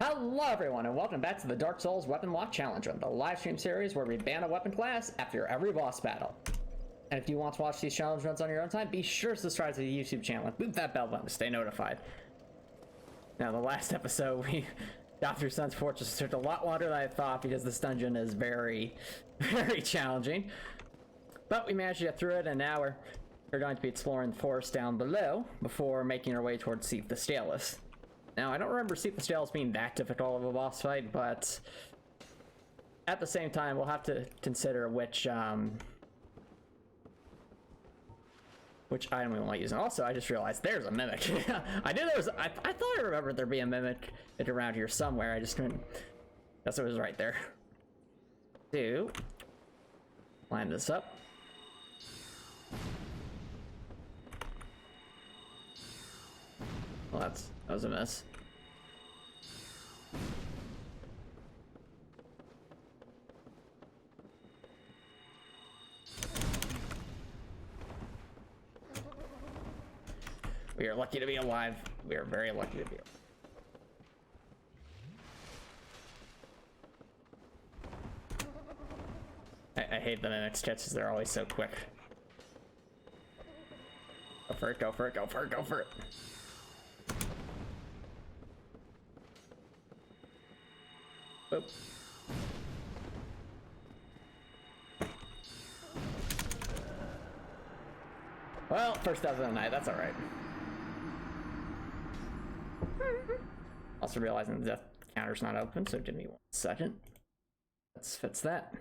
Hello everyone and welcome back to the Dark Souls Weaponlocke Challenge Run, the live stream series where we ban a weapon class after every boss battle. And if you want to watch these challenge runs on your own time, be sure to subscribe to the YouTube channel and boot that bell button to stay notified. Now, the last episode we got through Sun's Fortress. It took a lot longer than I thought because this dungeon is very challenging. But we managed to get through it, and now we're going to be exploring the forest down below before making our way towards Seath the Scaleless. Now, I don't remember Seath the Scaleless being that difficult of a boss fight, but at the same time, we'll have to consider which item we want to use. And also, I just realized there's a mimic. I knew there was. I thought I remembered there being a mimic around here somewhere. I just couldn't. Guess it was right there. Line this up. Well, that was a miss. We are lucky to be alive. We are very lucky to be alive. I hate the mimics catches, they're always so quick. Go for it, go for it, go for it, go for it. Boop. Well, first death of the night, that's alright. Also realizing the death counter's not open, so give me 1 second. Let's fix that.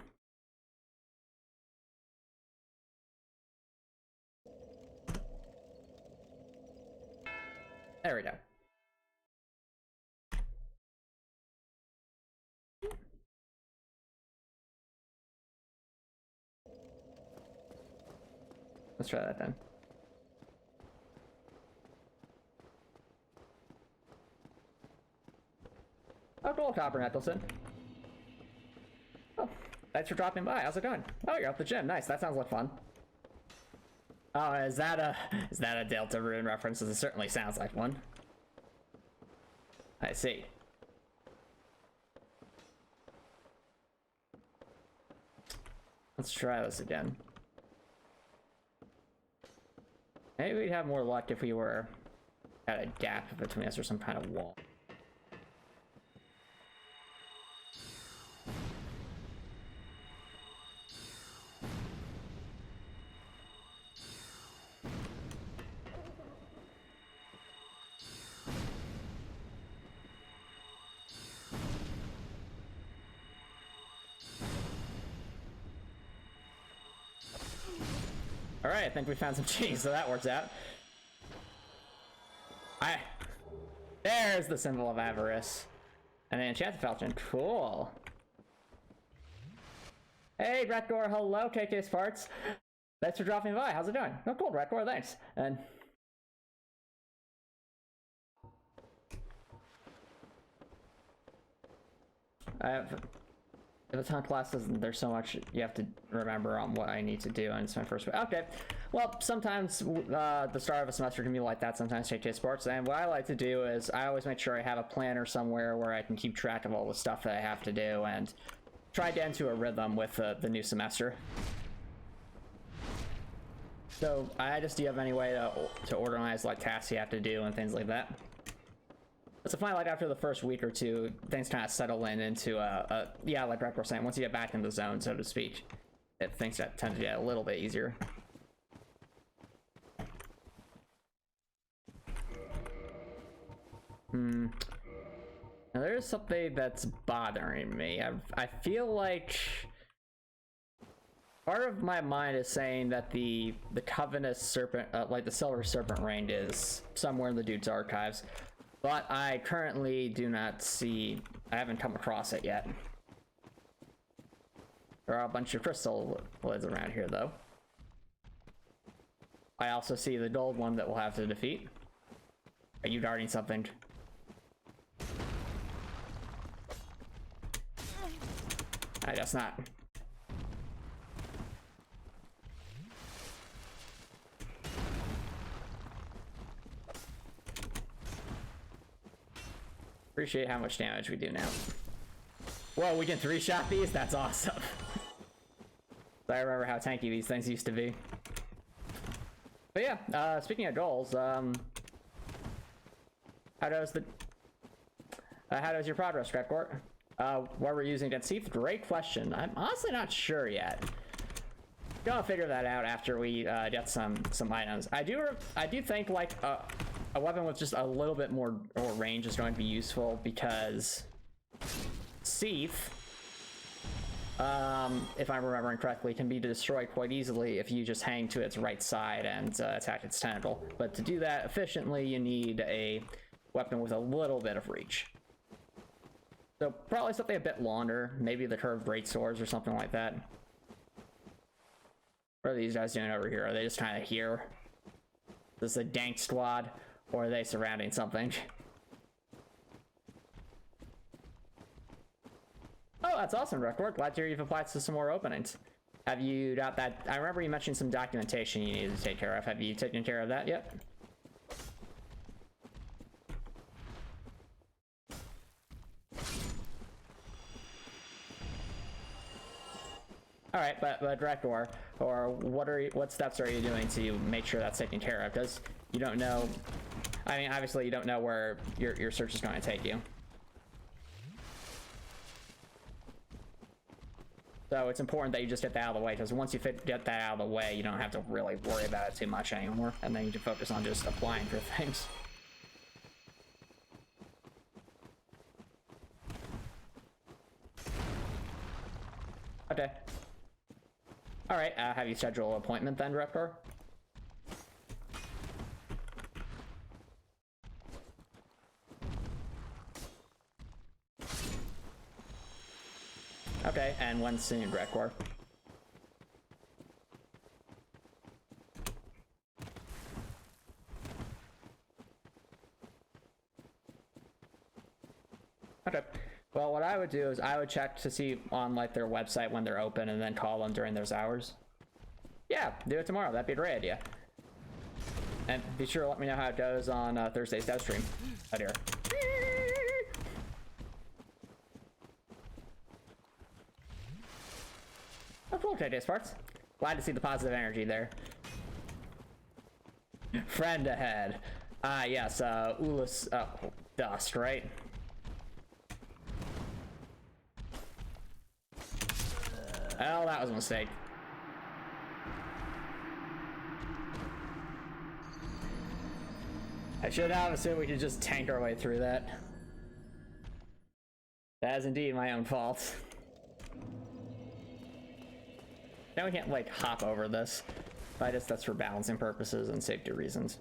There we go. Let's try that then. Oh, cool, Copper Necklaceon. Oh, thanks for dropping by. How's it going? Oh, you're at the gym. Nice. That sounds like fun. Oh, is that a Delta Rune reference? It certainly sounds like one. I see. Let's try this again. Maybe we'd have more luck if we were at a gap between us or some kind of wall. Alright, I think we found some cheese, so that works out. There's the symbol of Avarice. And an enchanted falchion. Cool. Hey, Ratgor, hello, KK's Farts. Thanks for dropping by. How's it going? Oh, cool, Ratgor, thanks. And if it's hunt classes, there's so much you have to remember on what I need to do, and it's my first week. Okay, well, sometimes the start of a semester can be like that, sometimes JK Sports, and what I like to do is I always make sure I have a planner somewhere where I can keep track of all the stuff that I have to do, and try to get into a rhythm with the new semester. So, do you have any way to organize, like, tasks you have to do and things like that? It's a fine, like, after the first week or two, things kind of settle into yeah, like Brett was saying, once you get back in the zone, so to speak, things that tend to get a little bit easier. Now, there's something that's bothering me. I feel like part of my mind is saying that the Covenant Serpent, like the Silver Serpent Ring, is somewhere in the dude's archives. But I currently do not see, I haven't come across it yet. There are a bunch of crystal lids around here though. I also see the gold one that we'll have to defeat. Are you darting something? I guess not. Pretty appreciate how much damage we do now. Whoa, we can 3-shot these? That's awesome. I remember how tanky these things used to be. But yeah, speaking of goals, how does your progress, Redcourt? What we're using against Seath? Great question. I'm honestly not sure yet. Gonna figure that out after we get some items. I do think like a weapon with just a little bit more range is going to be useful because Seath, if I'm remembering correctly, can be destroyed quite easily if you just hang to its right side and attack its tentacle. But to do that efficiently, you need a weapon with a little bit of reach. So probably something a bit longer, maybe the curved greatswords or something like that. What are these guys doing over here? Are they just kind of here? Is this a dank squad, or are they surrounding something? Oh, that's awesome, Record. Glad to hear you've applied to some more openings. Have you got that? I remember you mentioned some documentation you needed to take care of. Have you taken care of that yet? All right, but Drekor, or what steps are you doing to make sure that's taken care of? Because you don't know. I mean, obviously you don't know where your search is going to take you. So it's important that you just get that out of the way, because once you get that out of the way, you don't have to really worry about it too much anymore, and then you can focus on just applying for things. Okay. All right, have you scheduled an appointment then, Reptor? Okay, and when soon, Reptor? Okay. Well, what I would do is I would check to see on like their website when they're open and then call them during those hours. Yeah, do it tomorrow. That'd be a great idea. And be sure to let me know how it goes on Thursday's dev stream. Oh dear. Oh, cool, JJ Sparks. Glad to see the positive energy there. Friend ahead. Ah, yes, Ulis, Dust, right? Well, that was a mistake. I should have assumed we could just tank our way through that. That is indeed my own fault. Now we can't, like, hop over this. But I guess that's for balancing purposes and safety reasons.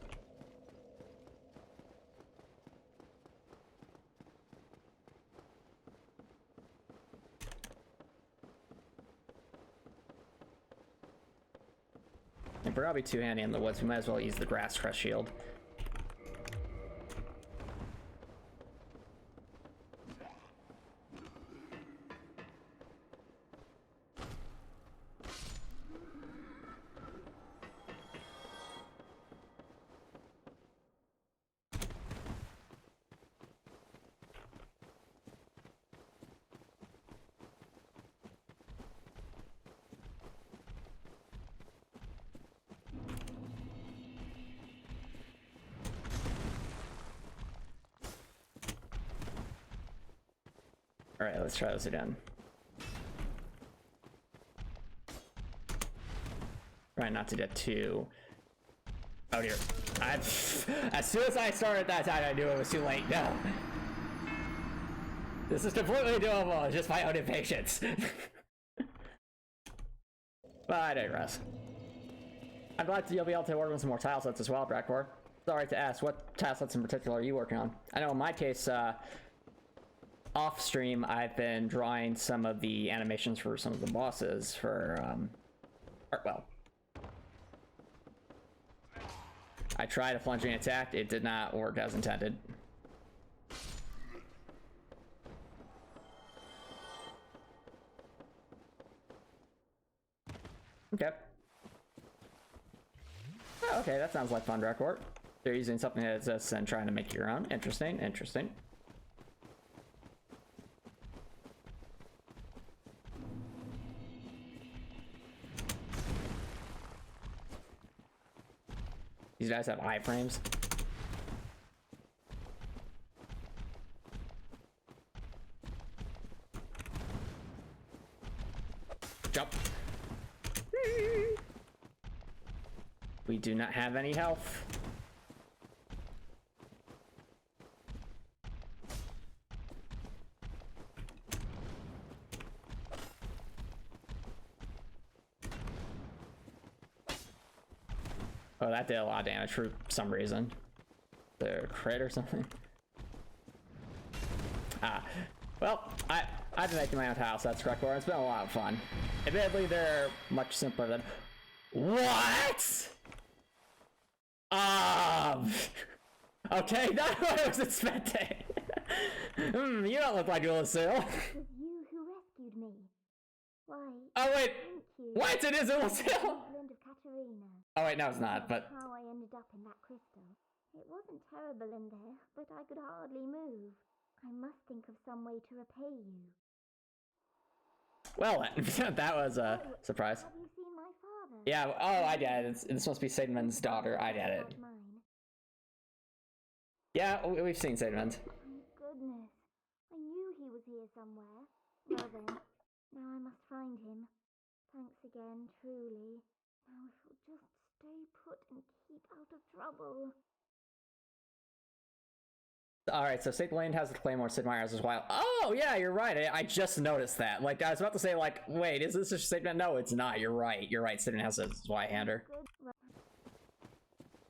If we're gonna be too handy in the woods, we might as well use the grass crest shield. Alright, let's try this again. Try not to get too... Oh dear. As soon as I started that time, I knew it was too late. No. This is completely doable, it's just my own impatience. But I digress. I'm glad you'll be able to work on some more tile sets as well, Bradcore. Sorry to ask, what tile sets in particular are you working on? I know in my case, off stream, I've been drawing some of the animations for some of the bosses for, Artwell. I tried a plunging attack, it did not work as intended. Okay. Oh, okay, that sounds like fun record. They're using something that exists and trying to make your own. Interesting, interesting. These guys have iframes. Jump. We do not have any health. Oh, that did a lot of damage for some reason. The crit or something. Ah, well, I've been making my own tiles, so that's correct. It's been a lot of fun. Admittedly, they're much simpler than. What? Okay, not what I was expecting. You don't look like Lucille. It was you who rescued me. Why? Oh wait, Thank you. what? It is Lucille. Land of Katarina. Oh wait, no, it's not. But How I ended up in that crystal. It wasn't terrible in there, but I could hardly move. I must think of some way to repay you. well, that was a surprise. Have you seen my father? Yeah. Oh, I did. This must be Satanman's daughter. I did it. Not mine. Yeah, we've seen Satanman. Thank goodness. I knew he was here somewhere. Well then, now I must find him. Thanks again, truly. Now if we'll just stay put and keep out of trouble. Alright, so St. Lane has the Claymore, Sid Meier has his wild. Oh, yeah, you're right. I just noticed that. Like, I was about to say, like, wait, is this just Sid Man? No, it's not. You're right. You're right. Sid Man has his Y-hander.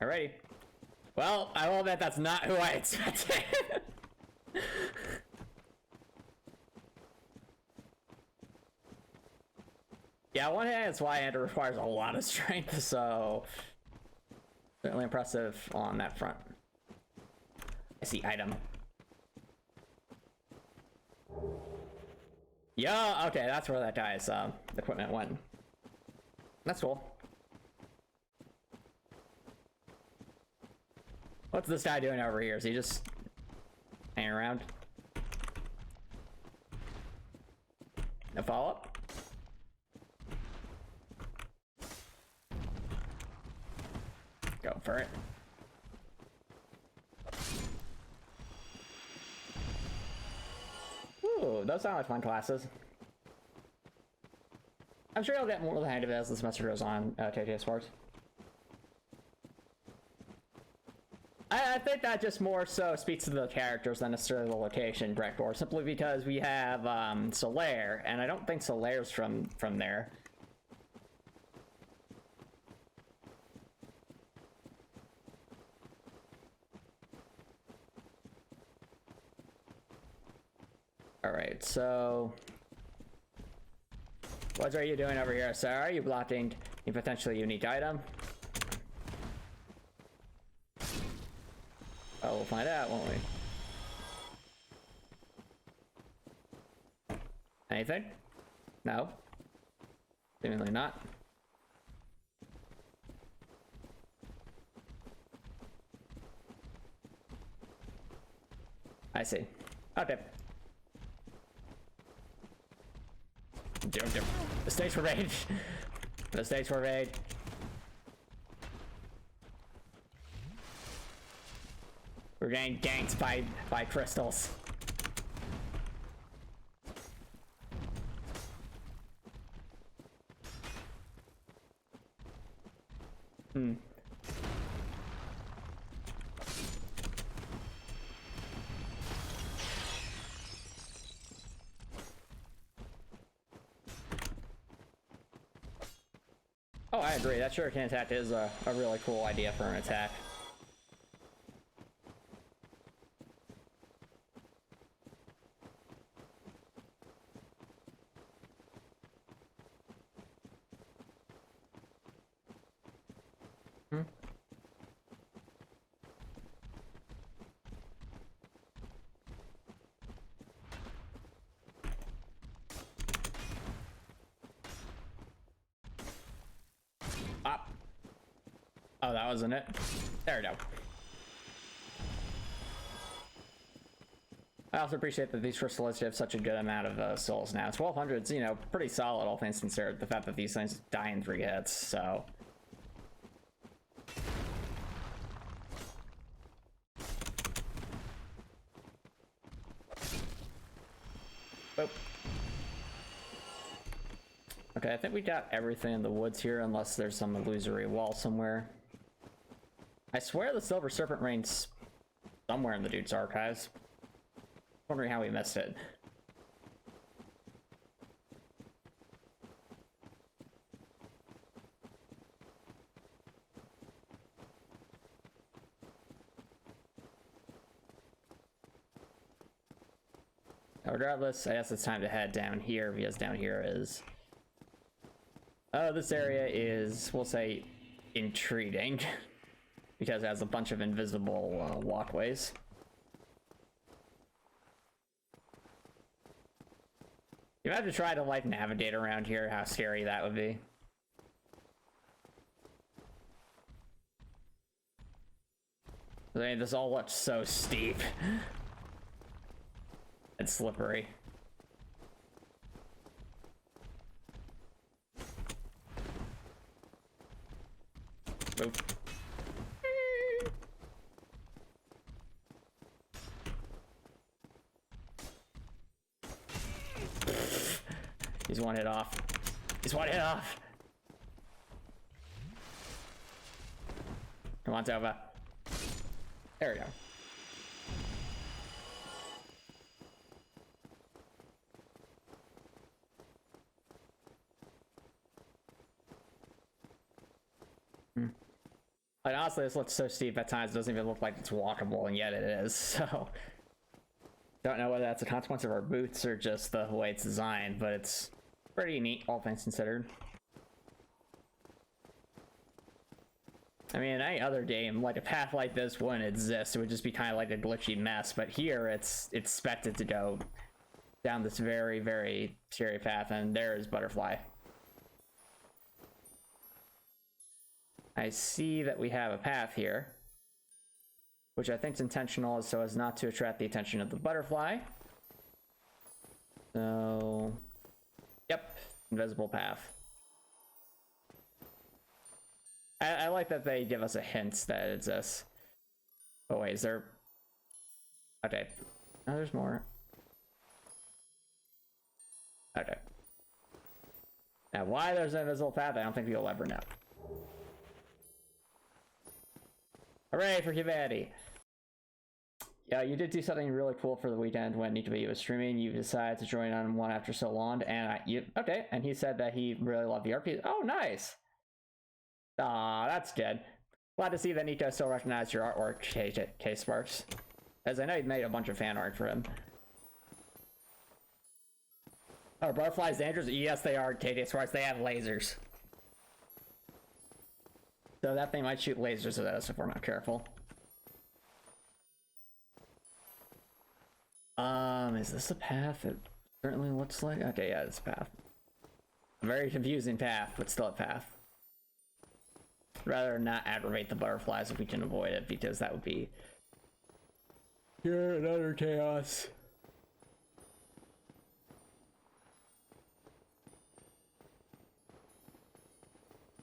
Alrighty. Well, I will bet that's not who I expected. Yeah, one hand, its Y-hander requires a lot of strength, so certainly impressive on that front. I see item. Yeah, okay, that's where that guy's equipment went. That's cool. What's this guy doing over here? Is he just hanging around? No follow-up? Go for it. Ooh, those sound like fun classes. I'm sure I'll get more of the hang of it as the semester goes on, TJ Sports. I think that just more so speaks to the characters than necessarily the location, Breckor, simply because we have Solaire, and I don't think Solaire's from there. Alright, so what are you doing over here, sir? Are you blocking a potentially unique item? Oh, we'll find out, won't we? Anything? No? Seemingly not. I see. Okay. The stage for raid. The stage for raid. We're getting ganked by crystals. Oh, I agree. That shuriken attack is a really cool idea for an attack. Oh, that wasn't it? There we go. I also appreciate that these crystals have such a good amount of souls now. 1200's, you know, pretty solid, all things considered. The fact that these things die in 3 hits, so. Boop. Okay, I think we got everything in the woods here, unless there's some illusory wall somewhere. I swear the Silver Serpent reigns somewhere in the dude's archives. Wondering how we missed it. Regardless, I guess it's time to head down here, because down here is... Oh, this area is, we'll say, intriguing. Because it has a bunch of invisible walkways. You have to try to, like, navigate around here, how scary that would be. I mean, this all looks so steep. And slippery. Boop. He's one hit off. He's one hit off. Come on, Tova. There we go. Like, honestly, this looks so steep at times, it doesn't even look like it's walkable, and yet it is, so... Don't know whether that's a consequence of our boots or just the way it's designed, but it's pretty neat, all things considered. I mean, in any other game, like, a path like this wouldn't exist, it would just be kind of like a glitchy mess, but here, it's expected to go down this very, very scary path, and there is Butterfly. I see that we have a path here, which I think is intentional so as not to attract the attention of the butterfly. So, yep, invisible path. I like that they give us a hint that it exists. Oh wait, is there... Okay. Oh, there's more. Okay. Now, why there's an invisible path, I don't think you'll ever know. Hooray for humanity! Yeah, you did do something really cool for the weekend when Nitobi was streaming. You decided to join on one after so long, and okay, and he said that he really loved the art piece. Oh, nice! Aw, that's good. Glad to see that Nico still recognized your artwork, K-Sparks. As I know you've made a bunch of fan art for him. Are butterflies dangerous? Yes, they are, K-Sparks. They have lasers. So that thing might shoot lasers at us if we're not careful. Is this a path? It certainly looks like... Okay, yeah, it's a path. A very confusing path, but still a path. Rather not aggravate the butterflies if we can avoid it, because that would be... Pure and utter chaos.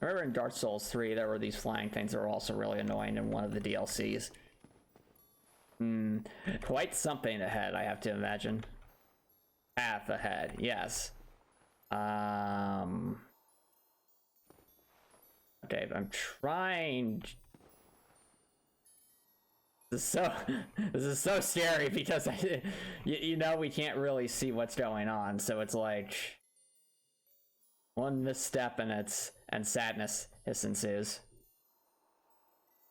I remember in Dark Souls 3 there were these flying things that were also really annoying in one of the DLCs. Quite something ahead, I have to imagine. Path ahead, yes. Okay, I'm trying... This is so scary because you know we can't really see what's going on, so it's like... One misstep and sadness ensues.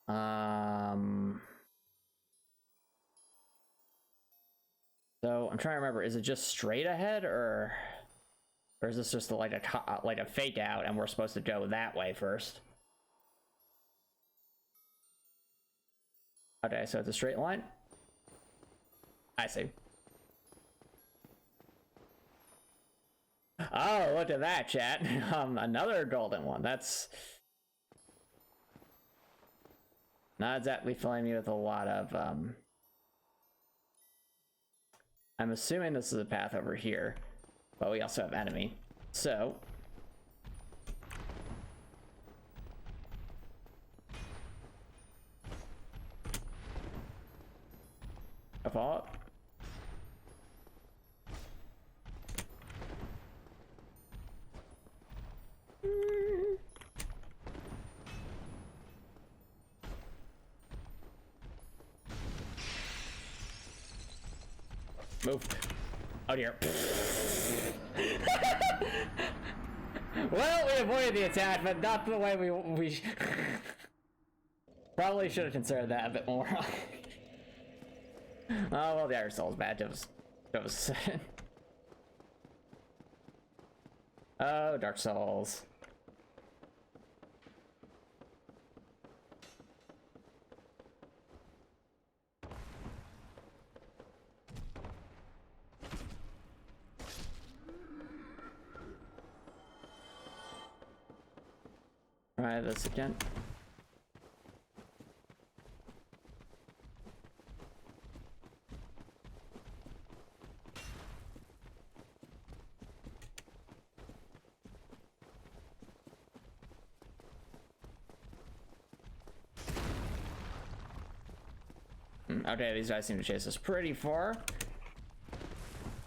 So I'm trying to remember, is it just straight ahead or is this just like a fake out and we're supposed to go that way first? Okay, so it's a straight line. I see. Oh, look at that, chat. Another golden one. That's not exactly filling me with a lot of, I'm assuming this is a path over here, but we also have enemy. So, a follow-up. Move. Oh dear. Well, we avoided the attack, but not the way we probably should have considered that a bit more. Oh, well, the Iron Soul's bad. It was Oh, Dark Souls. Try this again. Okay, these guys seem to chase us pretty far.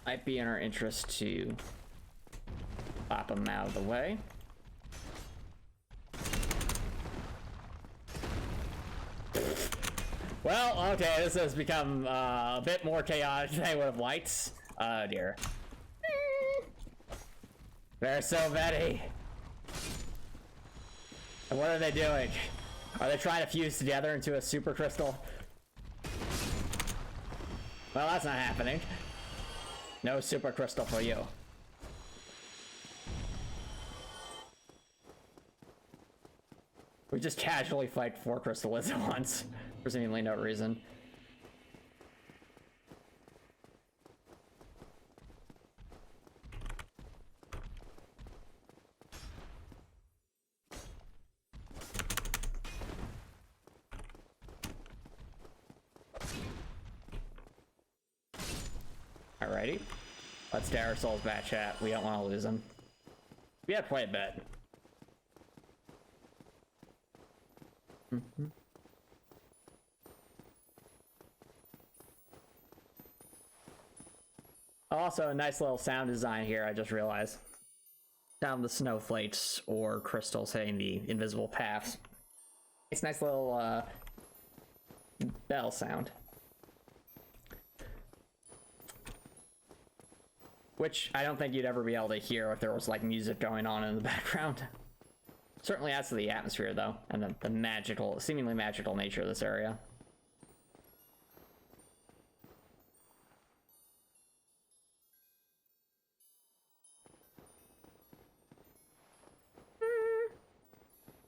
Might be in our interest to pop them out of the way. Well, okay, this has become a bit more chaotic than I would have liked. Oh dear. There's so many. And what are they doing? Are they trying to fuse together into a super crystal? Well, that's not happening. No super crystal for you. We just casually fight 4 crystals at once. For seemingly no reason. Alrighty. Let's get our souls back, chat. We don't want to lose them. We have to play a bit. Also, a nice little sound design here, I just realized. Down the snowflakes or crystals hitting the invisible paths. It's a nice little bell sound. Which I don't think you'd ever be able to hear if there was like music going on in the background. Certainly adds to the atmosphere though, and the magical, seemingly magical nature of this area.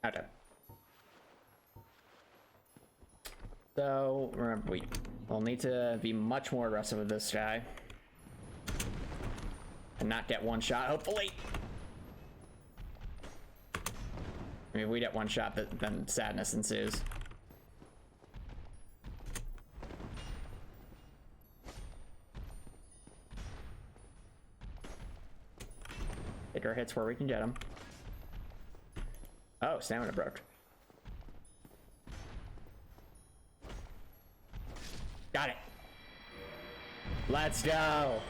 Okay. So, remember, we'll need to be much more aggressive with this guy. And not get one shot, hopefully. I mean, if we get one shot, then sadness ensues. Take our hits where we can get them. Oh, stamina broke. Got it. Let's go.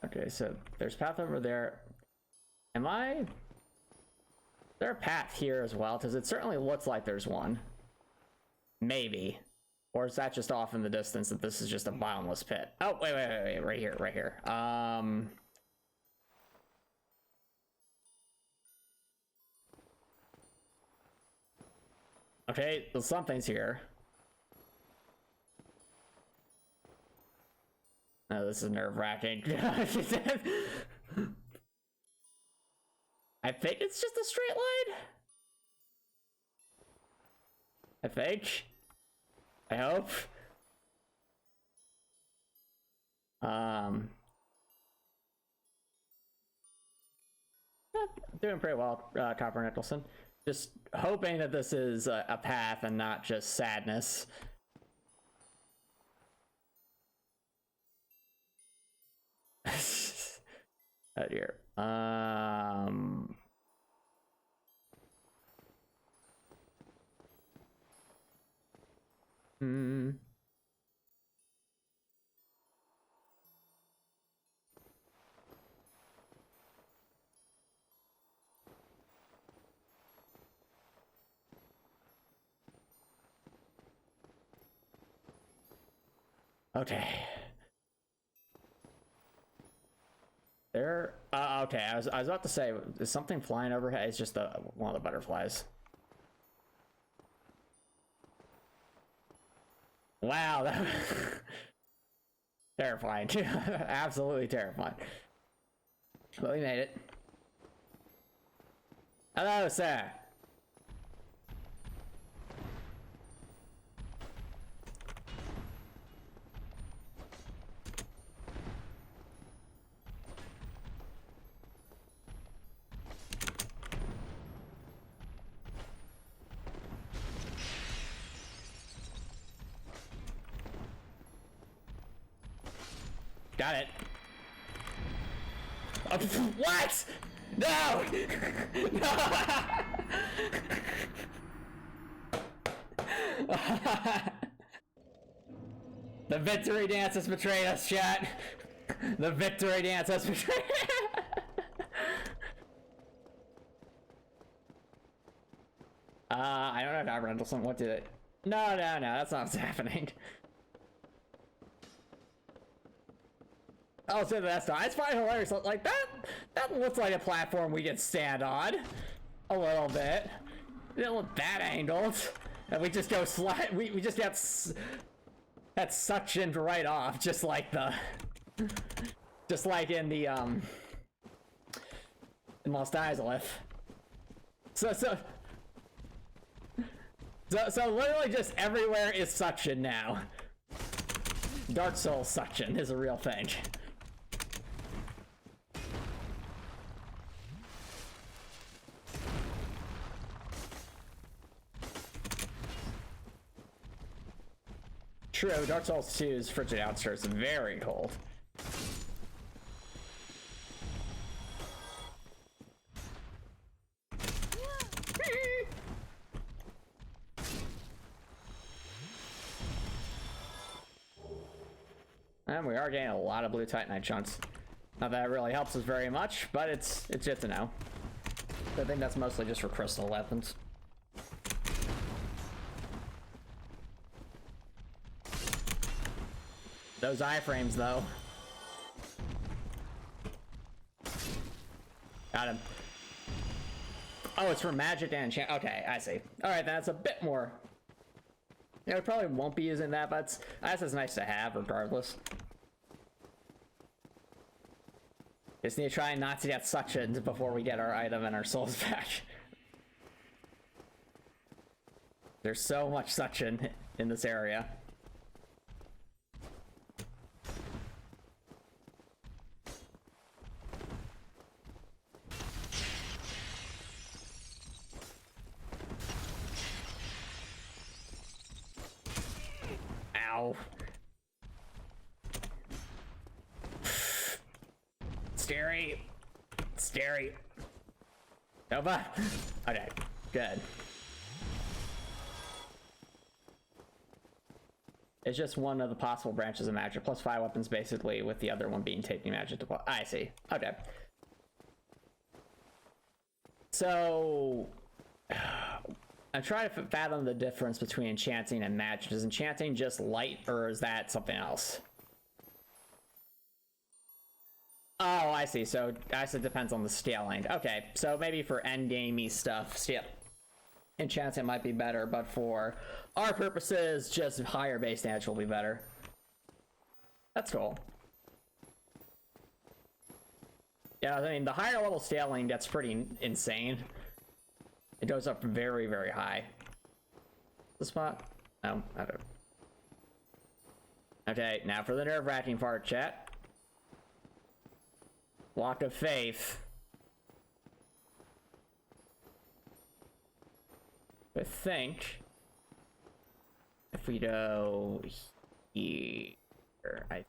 Okay, so there's path over there. Is there a path here as well? Because it certainly looks like there's one. Maybe. Or is that just off in the distance that this is just a bottomless pit? Oh, wait, right here. Okay, well, something's here. Oh, this is nerve-wracking. I think it's just a straight line. I think. I hope. Doing pretty well, Copper Nicholson. Just hoping that this is a path and not just sadness. Oh dear. Okay. There. Okay. I was about to say, is something flying overhead? It's just one of the butterflies. Wow, that terrifying. Absolutely terrifying. But we made it. Hello, sir. Got it. What? No! No! The victory dance has betrayed us, chat. The victory dance has betrayed. I don't know, Rendleson. What did it? No, that's not what's happening. I'll say that's not. It's probably hilarious. Like that looks like a platform we could stand on. A little bit. It didn't look that angled. And we just go slide. We just get that suctioned right off, just like in the in Lost Izalith. So literally just everywhere is suction now. Dark Souls suction is a real thing. True, Dark Souls 2's frigid outskirts very cold. And we are getting a lot of blue Titanite chunks. Not that it really helps us very much, but it's good to know. I think that's mostly just for crystal weapons. Those iframes, though. Got him. Oh, it's for magic and enchant. Okay, I see. Alright, that's a bit more. Yeah, we probably won't be using that, but that's nice to have, regardless. Just need to try not to get suctioned before we get our item and our souls back. There's so much suction in this area. Ow. Scary. Scary. Nova. Okay, good. It's just one of the possible branches of magic, plus 5 weapons basically, with the other one being taking magic to I see. Okay. So I'm trying to fathom the difference between enchanting and magic. Is enchanting just light, or is that something else? Oh, I see. So I guess it depends on the scaling. Okay, so maybe for endgamey stuff, enchanting might be better, but for our purposes, just higher base damage will be better. That's cool. Yeah, I mean, the higher level scaling gets pretty insane. It goes up very, very high. The spot? No, I don't. Okay, now for the nerve-wracking part, chat. Block of Faith. I think if we go here, I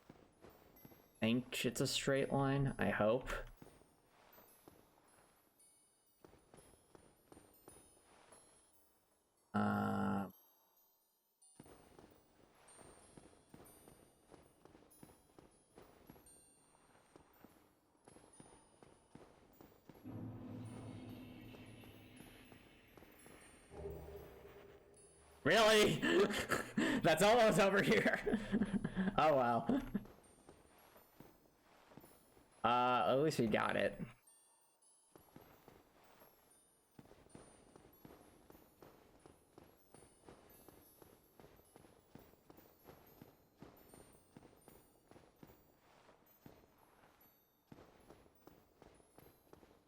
think it's a straight line. I hope. Really? That's almost over here. Oh well. At least we got it.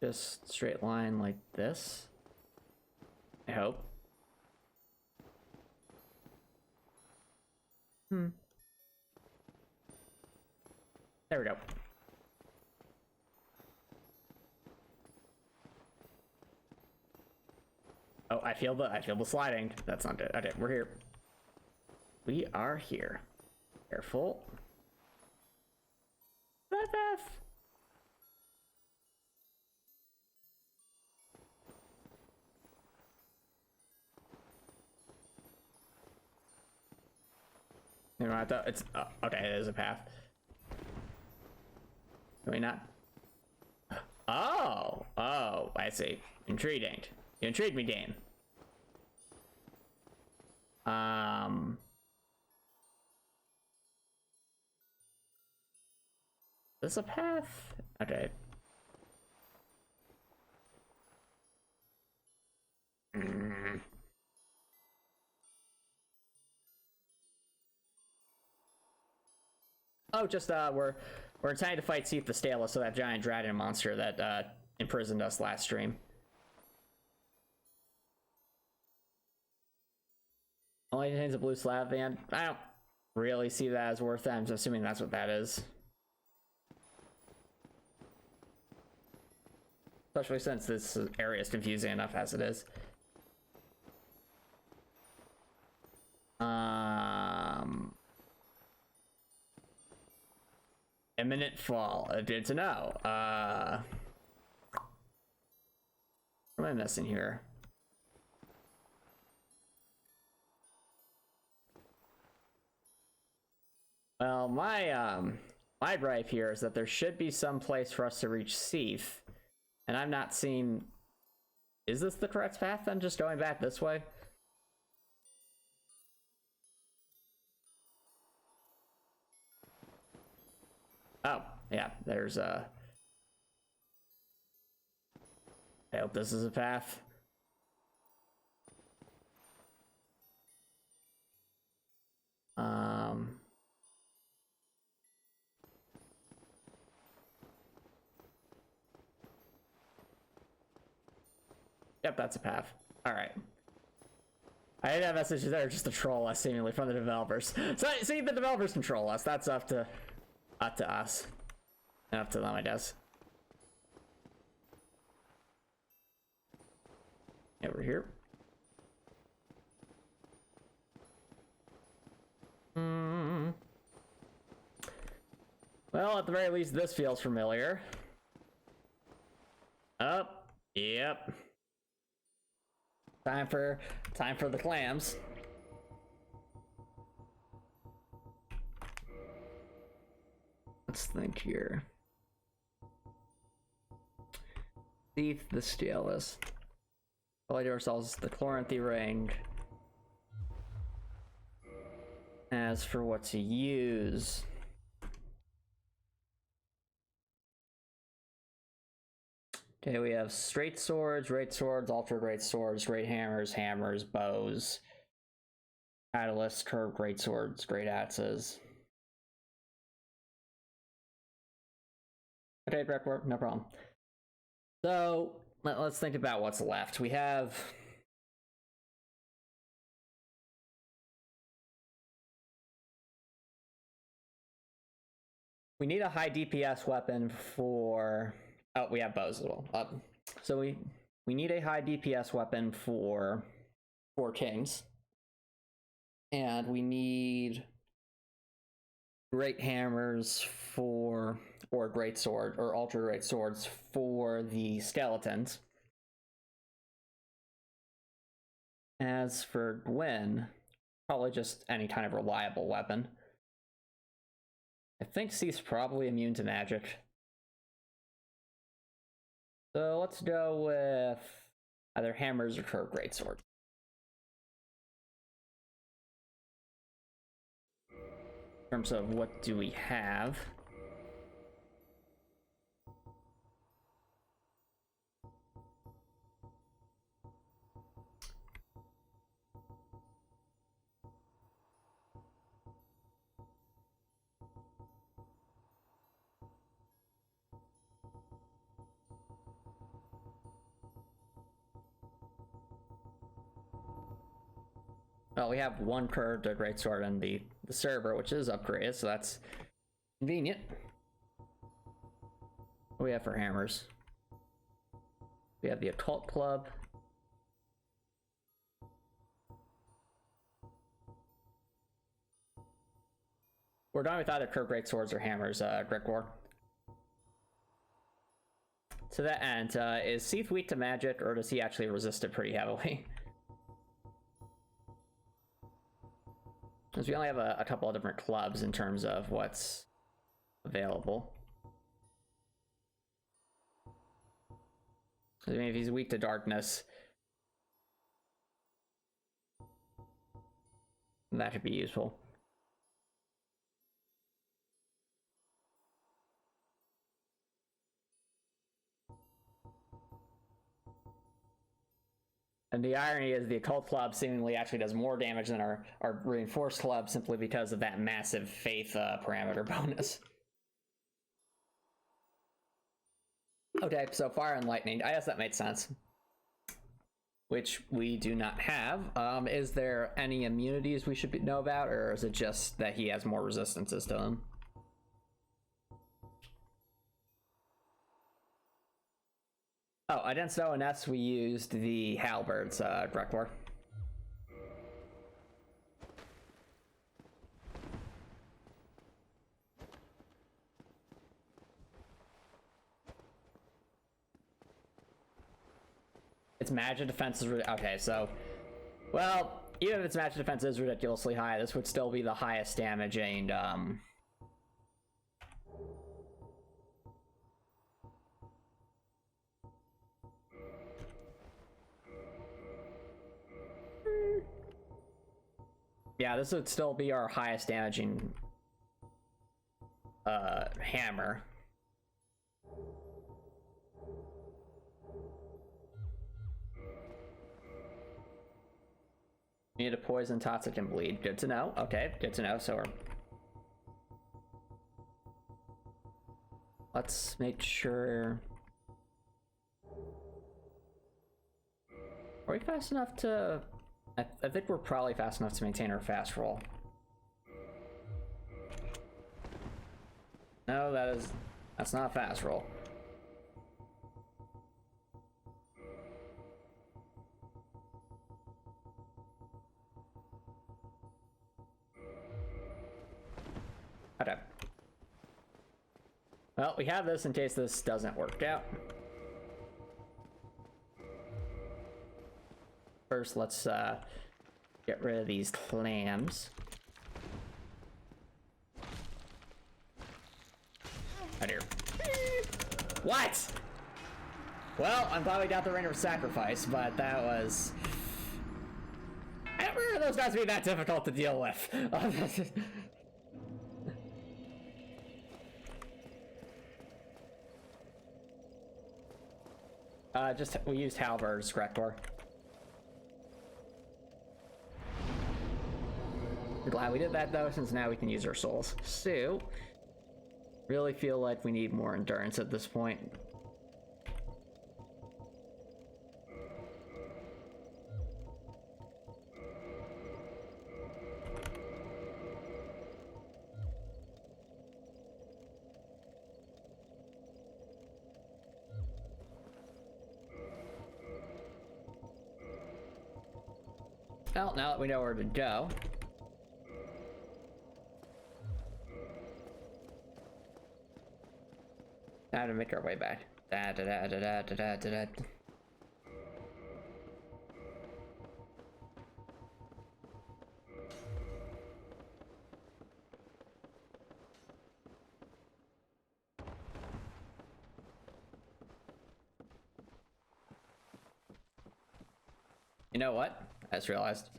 Just straight line like this. I hope. There we go. Oh, I feel the sliding. That's not it. Okay, we're here. We are here. Careful. FF. You know, I thought it's okay. It is a path. Can we not? Oh, I see. Intriguing. You intrigued me, game. Is this a path? Okay. Oh, just we're trying to fight Seath the Scaleless, so that giant dragon monster that imprisoned us last stream. Only contains a blue slab band. I don't really see that as worth it. I'm assuming that's what that is. Especially since this area is confusing enough as it is. Imminent fall. Good to know. What am I missing here? Well, my gripe here is that there should be some place for us to reach Seath, and I'm not seeing. Is this the correct path then? Just going back this way? Oh, yeah, there's a. I hope this is a path. Yep, that's a path. All right. I didn't have messages there just to troll us, seemingly, from the developers. So, see, the developers control us. That's up to us. And up to them, I guess. Over here. Well, at the very least, this feels familiar. Oh, yep. Time for the clams. Let's think here. Seath the Scaleless. Play to ourselves the Chloranthy ring. As for what to use. Okay, we have straight swords, great swords, ultra great swords, great hammers, bows, catalysts, curved great swords, great axes. Okay, Breckwork, no problem. So let's think about what's left. We have we need a high DPS weapon for. Oh, we have bows as well. So we need a high DPS weapon for kings, and we need great hammers or great sword or ultra great swords for the skeletons. As for Gwyn, probably just any kind of reliable weapon. I think Seath's probably immune to magic. So let's go with either hammers or curved greatsword. In terms of what do we have? Well, we have one curved greatsword in the server, which is upgraded, so that's convenient. What do we have for hammers? We have the Occult Club. We're done with either curved greatswords or hammers, Gregor. To that end, is Seath weak to magic, or does he actually resist it pretty heavily? Because we only have a couple of different clubs in terms of what's available. I mean, if he's weak to darkness, that could be useful. And the irony is the Occult Club seemingly actually does more damage than our Reinforced Club simply because of that massive Faith parameter bonus. Okay, so Fire and Lightning. I guess that makes sense. Which we do not have. Is there any immunities we should know about, or is it just that he has more resistances to them? Oh, against ONS we used the halberds, Gregor. Its magic defense is okay, so... Well, even if its magic defense is ridiculously high, this would still be the highest damaging, Yeah, this would still be our highest damaging hammer. You need a poison, toxic, and bleed. Good to know. Okay, good to know. So let's make sure. Are we fast enough to... I think we're probably fast enough to maintain our fast roll. No, that's not a fast roll. Okay. Well, we have this in case this doesn't work out. First, let's get rid of these clams. Right here. What? Well, I'm glad we got the Ring of Sacrifice, but that was... I never heard those guys be that difficult to deal with. We used halberds, Gregor. Glad we did that though, since now we can use our souls. So, really feel like we need more endurance at this point. Well, now that we know where to go. Now to make our way back. Da da da da da da da da. You know what? I just realized.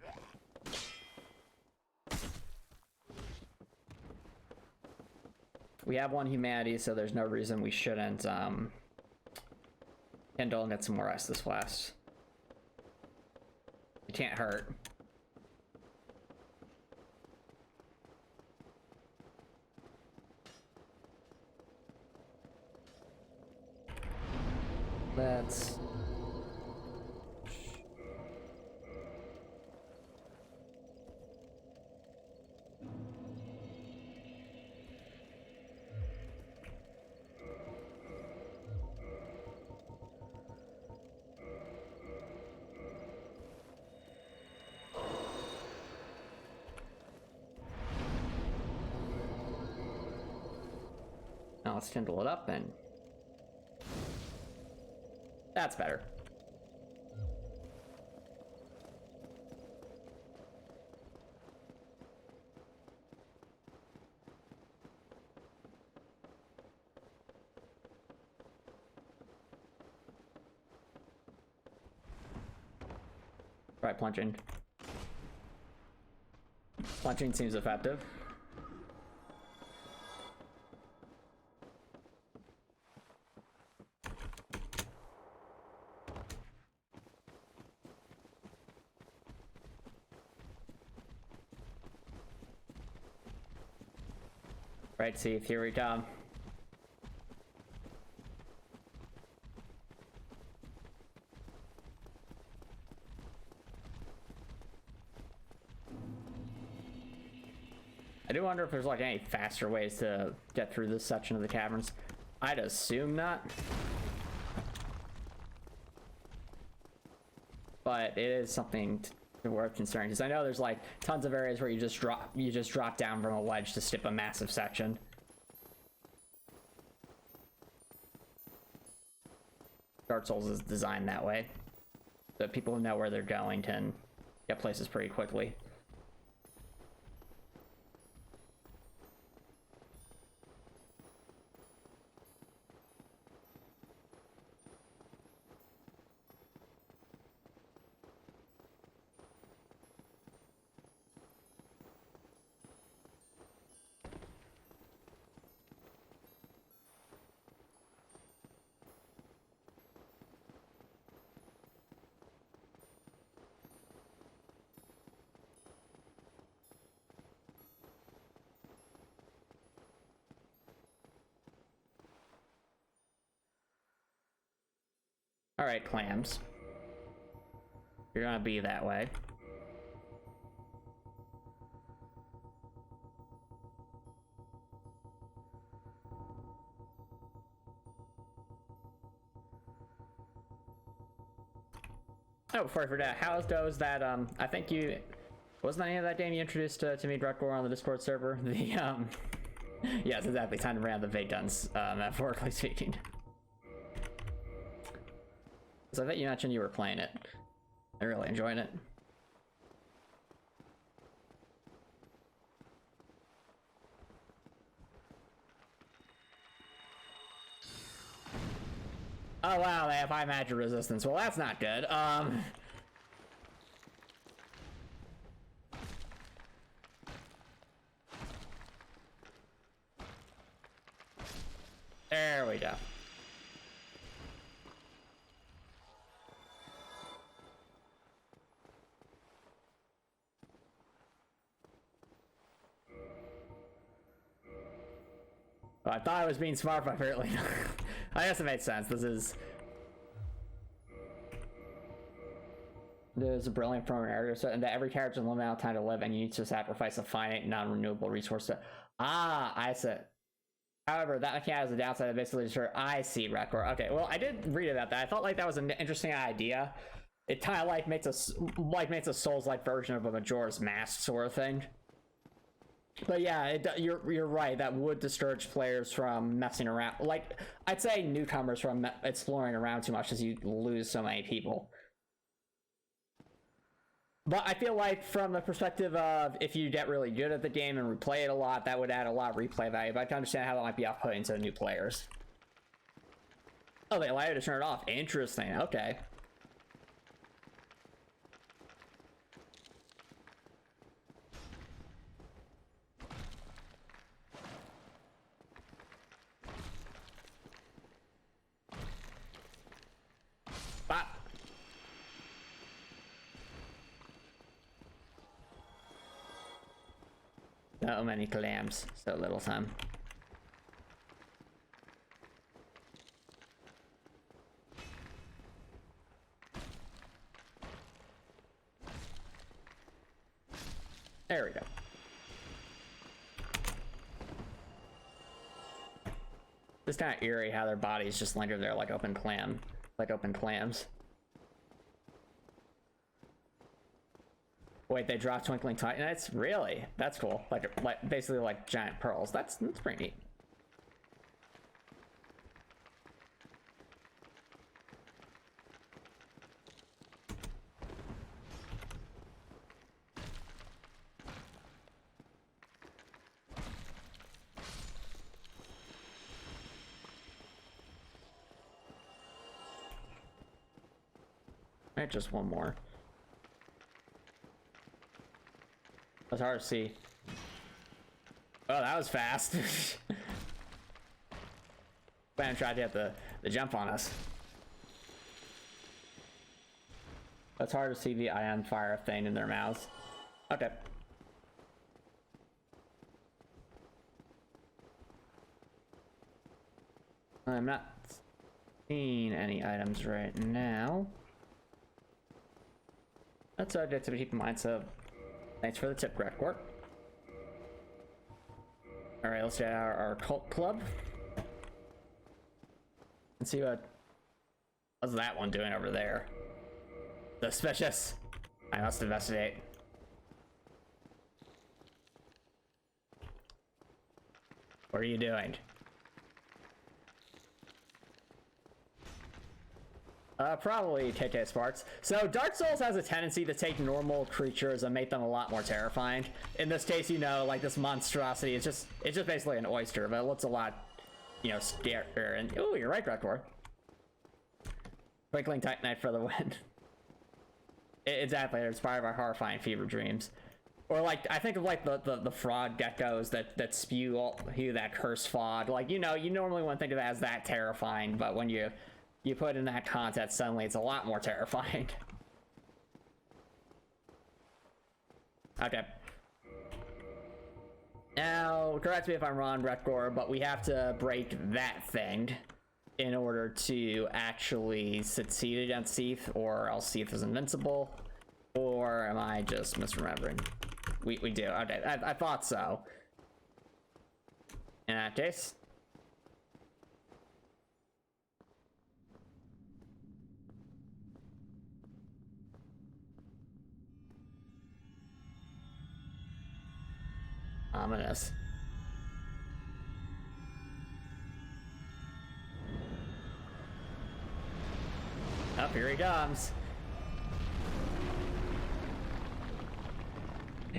We have 1 humanity, so there's no reason we shouldn't kindle and get some more Estus Flasks. It can't hurt. Let's... Now let's kindle it up and... That's better. Right, plunging. Plunging seems effective. Right, Seath, here we come. I do wonder if there's like any faster ways to get through this section of the caverns. I'd assume not. But it is something worth considering, because I know there's like tons of areas where you just drop down from a ledge to skip a massive section. Dark Souls is designed that way, so people who know where they're going can get places pretty quickly. Alright, clams. You're gonna be that way. Oh, before I forget, how's those that, I think you... Wasn't any of that game you introduced to me, Drekor, on the Discord server? The, Yes, exactly, time to bring out the vague guns, metaphorically speaking. So I bet you mentioned you were playing it. I'm really enjoying it. Oh wow, they have high magic resistance. Well, that's not good. There we go. I thought I was being smart, but apparently not. I guess it made sense. There's a brilliant program area, so that every character has a limited amount of time to live, and you need to sacrifice a finite, non-renewable resource to... Ah, I said. However, that mechanic has a downside that basically sure I see record. Okay, well, I did read about that. I thought like that was an interesting idea. It kind of like makes a Souls-like version of a Majora's Mask sort of thing. But yeah, you're right. That would discourage players from messing around. Like, I'd say newcomers from exploring around too much, because you lose so many people. But I feel like from the perspective of if you get really good at the game and replay it a lot, that would add a lot of replay value. But I can understand how that might be off-putting to new players. Oh, they allow you to turn it off. Interesting. Okay. So many clams, so little time. There we go. It's kind of eerie how their bodies just linger there like open clams. Wait, they drop twinkling titanites? Really? That's cool. Like basically like giant pearls. That's pretty neat. Right, just one more. It's hard to see. Oh, that was fast. Man tried to get the jump on us. It's hard to see the ion fire thing in their mouths. Okay. I'm not seeing any items right now. That's our objective to keep in mind, so thanks for the tip, Gretgor. Alright, let's check out our cult club. Let's see what's that one doing over there. Suspicious. I must investigate. What are you doing? Probably KK Sparks. So Dark Souls has a tendency to take normal creatures and make them a lot more terrifying. In this case, you know, like this monstrosity is just basically an oyster, but it looks a lot, you know, scarier. And oh, you're right, Gretgor. Twinkling Titanite for the win. Exactly, they're inspired by horrifying fever dreams. Or like, I think of like the fraud geckos that spew that curse fog. Like, you know, you normally wouldn't think of it as that terrifying, but when you put it in that context, suddenly it's a lot more terrifying. Okay. Now, correct me if I'm wrong, Gretgor, but we have to break that thing in order to actually succeed against Seath, or else Seath is invincible. Or am I just misremembering? We do. Okay, I thought so. In that case. Ominous. Oh, here he comes.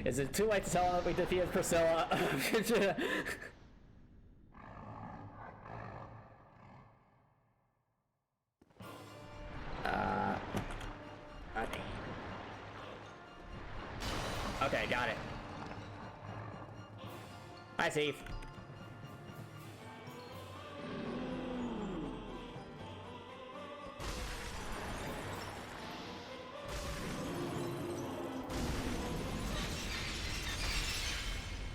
Is it too late to tell him that we defeated Priscilla? Okay. Okay, got it. Hi, Seath.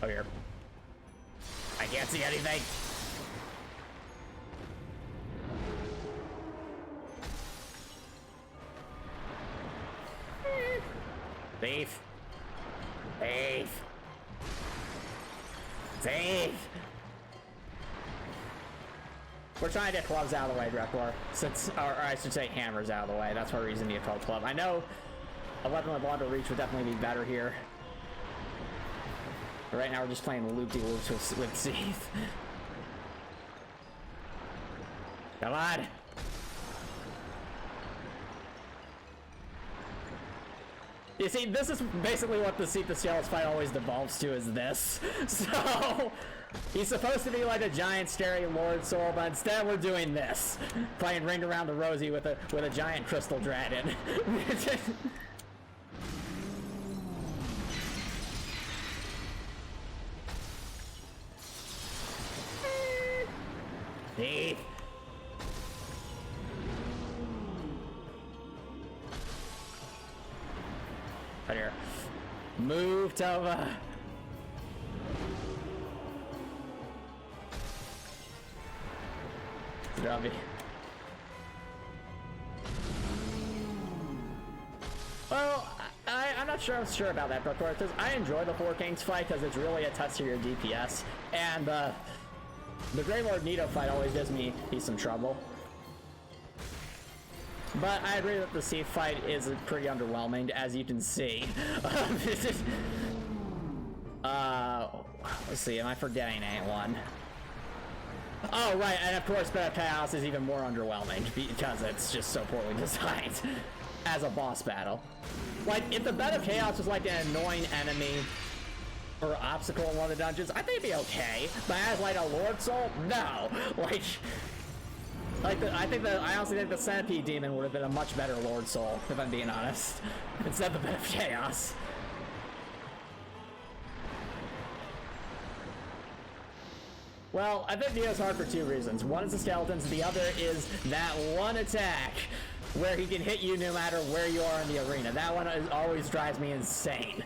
Oh, here. I can't see anything. Thief. Thief. Thief. We're trying to get clubs out of the way, Gretgor. Since, or I should say hammers out of the way. That's one reason to get called club. I know a weapon with longer reach would definitely be better here. But right now we're just playing loop-de-loops with Seath. Come on! You see, this is basically what the Seath the Scaleless fight always devolves to, is this. So, he's supposed to be like a giant, scary Lord Soul, but instead we're doing this. Playing Ring Around the Rosie with a giant crystal dragon. Thief. Right here. Move, Tova. Dubby. Well, I'm not sure about that, but because I enjoy the Four Kings fight because it's really a test to your DPS, and the Grey Lord Nito fight always gives me some trouble. But I agree that the Seath fight is pretty underwhelming, as you can see. Let's see, am I forgetting anyone? Oh, right, and of course, Bed of Chaos is even more underwhelming because it's just so poorly designed as a boss battle. Like, if the Bed of Chaos was like an annoying enemy or obstacle in one of the dungeons, I think it'd be okay. But as like a Lord Soul, no. I honestly think the Centipede Demon would have been a much better Lord Soul, if I'm being honest, instead of the Bed of Chaos. Well, I think Neo's hard for two reasons. One is the skeletons, the other is that one attack where he can hit you no matter where you are in the arena. That one always drives me insane.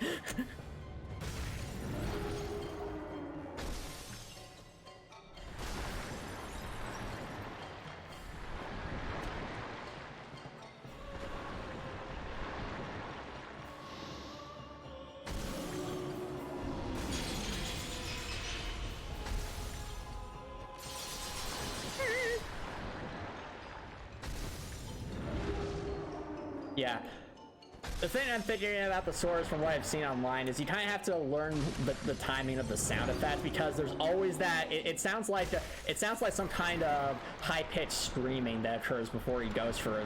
Yeah. The thing I'm figuring about the swords from what I've seen online is you kind of have to learn the timing of the sound effect, because there's always that it sounds like some kind of high-pitched screaming that occurs before he goes for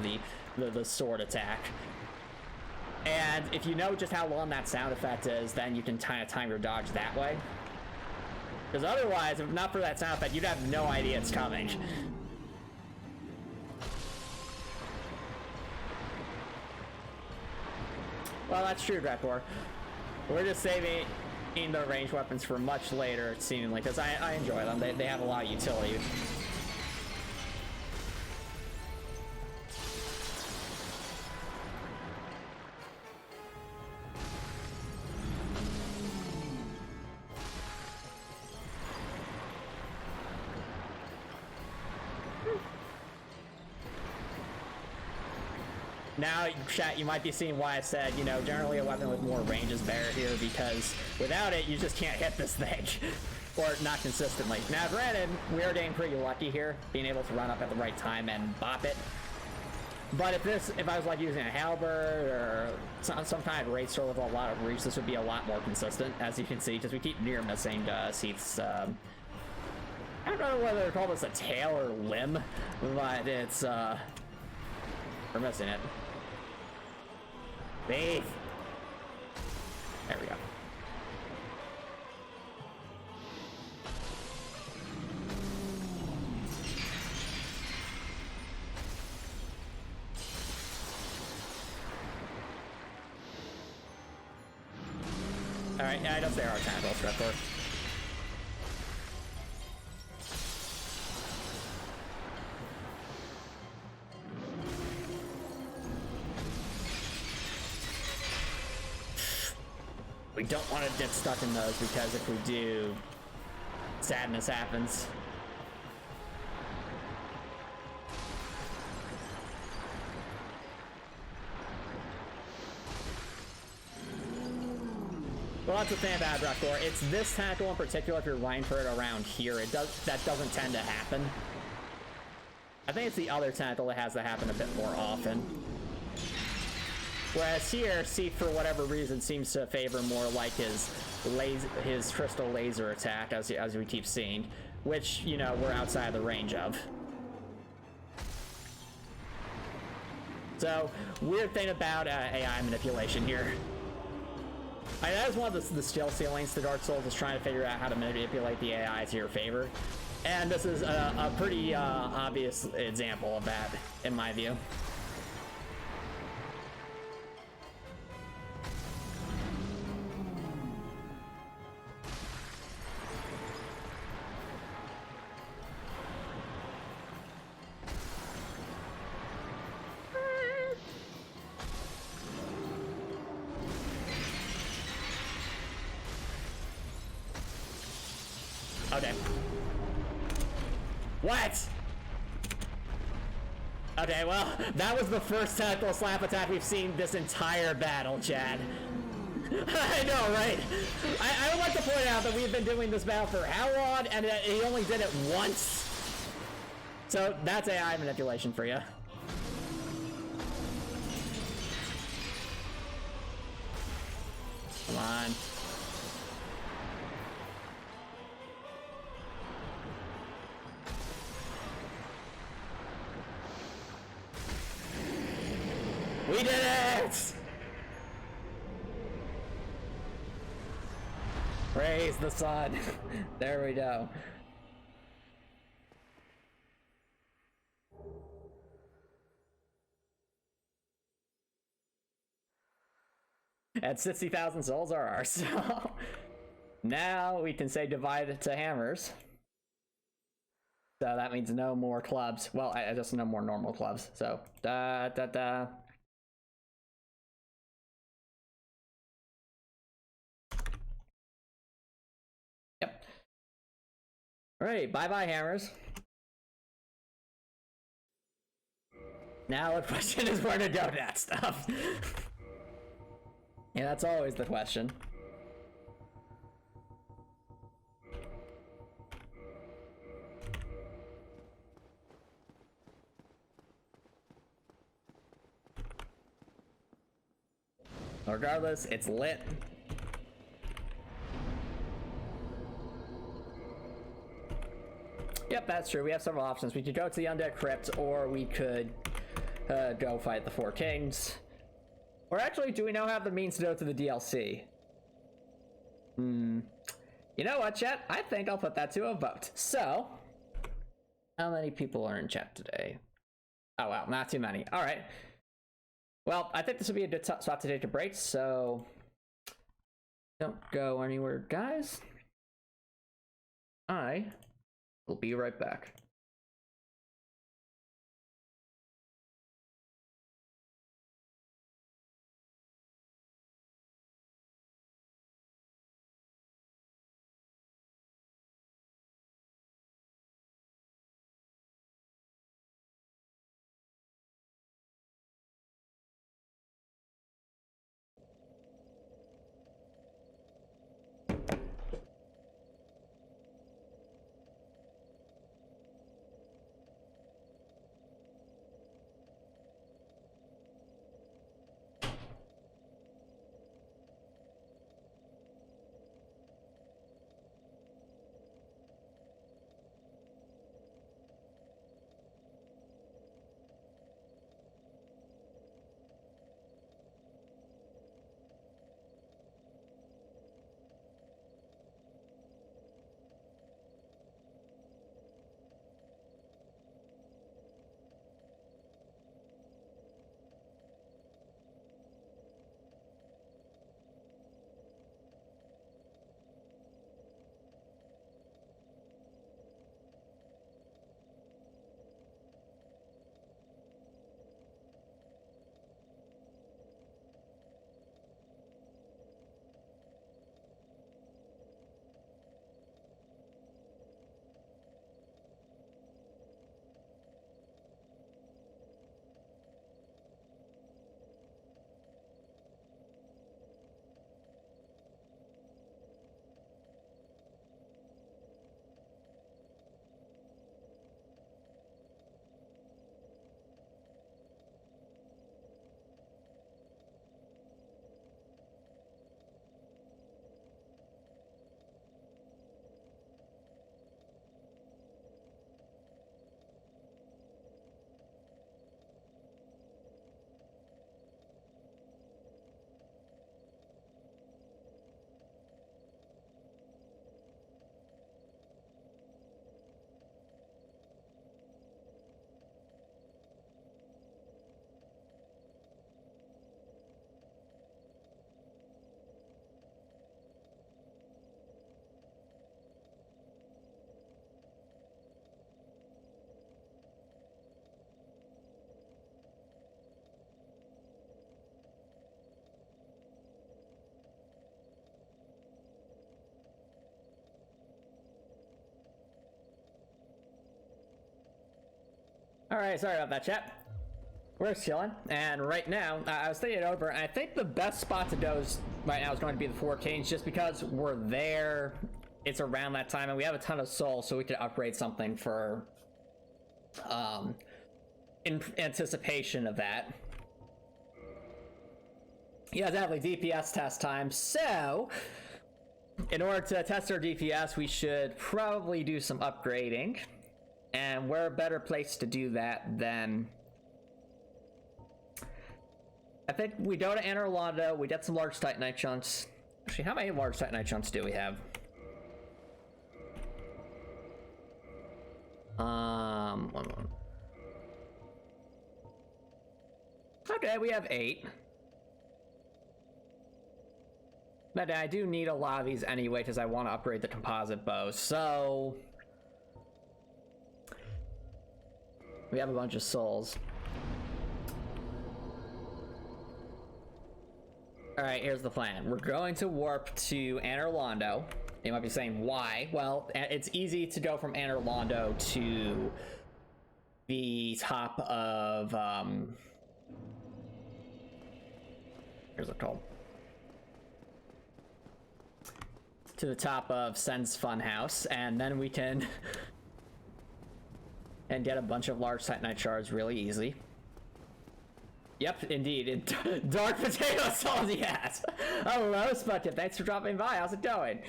the sword attack. And if you know just how long that sound effect is, then you can kind of time your dodge that way. Because otherwise, if not for that sound effect, you'd have no idea it's coming. Well, that's true, Dracor. We're just saving the ranged weapons for much later, seemingly, because I enjoy them. They have a lot of utility. Now, chat, you might be seeing why I said, you know, generally a weapon with more range is better here, because without it, you just can't hit this thing. Or not consistently. Now, granted, we are getting pretty lucky here, being able to run up at the right time and bop it. But if I was like using a halberd or some kind of raid sword with a lot of reach, this would be a lot more consistent, as you can see, because we keep near missing Seath's, I don't know whether to call this a tail or limb, but it's, we're missing it. Beef! There we go. Alright, yeah, I don't say our tentacles, of course. We don't want to get stuck in those, because if we do, sadness happens. Well, that's the thing about Dracor. It's this tackle in particular, if you're running for it around here, that doesn't tend to happen. I think it's the other tentacle that has to happen a bit more often. Whereas here, Seath, for whatever reason, seems to favor more like his crystal laser attack, as we keep seeing, which, you know, we're outside the range of. So, weird thing about AI manipulation here. That is one of the skill ceilings to Dark Souls, is trying to figure out how to manipulate the AI to your favor. And this is a pretty obvious example of that, in my view. Okay. What? Okay, well, that was the first tentacle slap attack we've seen this entire battle, Chad. I know, right? I would like to point out that we've been doing this battle for how long, and he only did it once. So that's AI manipulation for you. Come on. We did it! Praise the sun. There we go. And 60,000 souls are ours. So now we can say divide to hammers. So that means no more clubs. Well, I just no more normal clubs. So da da da. Yep. All right, bye-bye hammers. Now the question is where to go next stuff. Yeah, that's always the question. Regardless, it's lit. Yep, that's true. We have several options. We could go to the Undead Crypt, or we could go fight the Four Kings. Or actually, do we now have the means to go to the DLC? You know what, chat? I think I'll put that to a vote. So, how many people are in chat today? Oh, wow, not too many. All right. Well, I think this would be a good spot to take a break, so don't go anywhere, guys. I will be right back. All right, sorry about that, chat. We're chilling, and right now, I was thinking it over, and I think the best spot to doze right now is going to be the 14s, just because we're there, it's around that time, and we have a ton of souls, so we could upgrade something for, in anticipation of that. Yeah, definitely DPS test time, so, in order to test our DPS, we should probably do some upgrading, and where a better place to do that than... I think we go to Anarland, we get some large Titanite chunks. Actually, how many large Titanite chunks do we have? One. Okay, we have 8. But I do need a lot of these anyway, because I want to upgrade the composite bow, so... we have a bunch of souls. Alright, here's the plan. We're going to warp to Anarland. You might be saying, why? Well, it's easy to go from Anarland to the top of, here's it called. To the top of Sen's Funhouse, and then we can and get a bunch of large Titanite shards really easy. Yep, indeed. Dark Potato Salty Ass. Hello, Spucket. Thanks for dropping by. How's it going?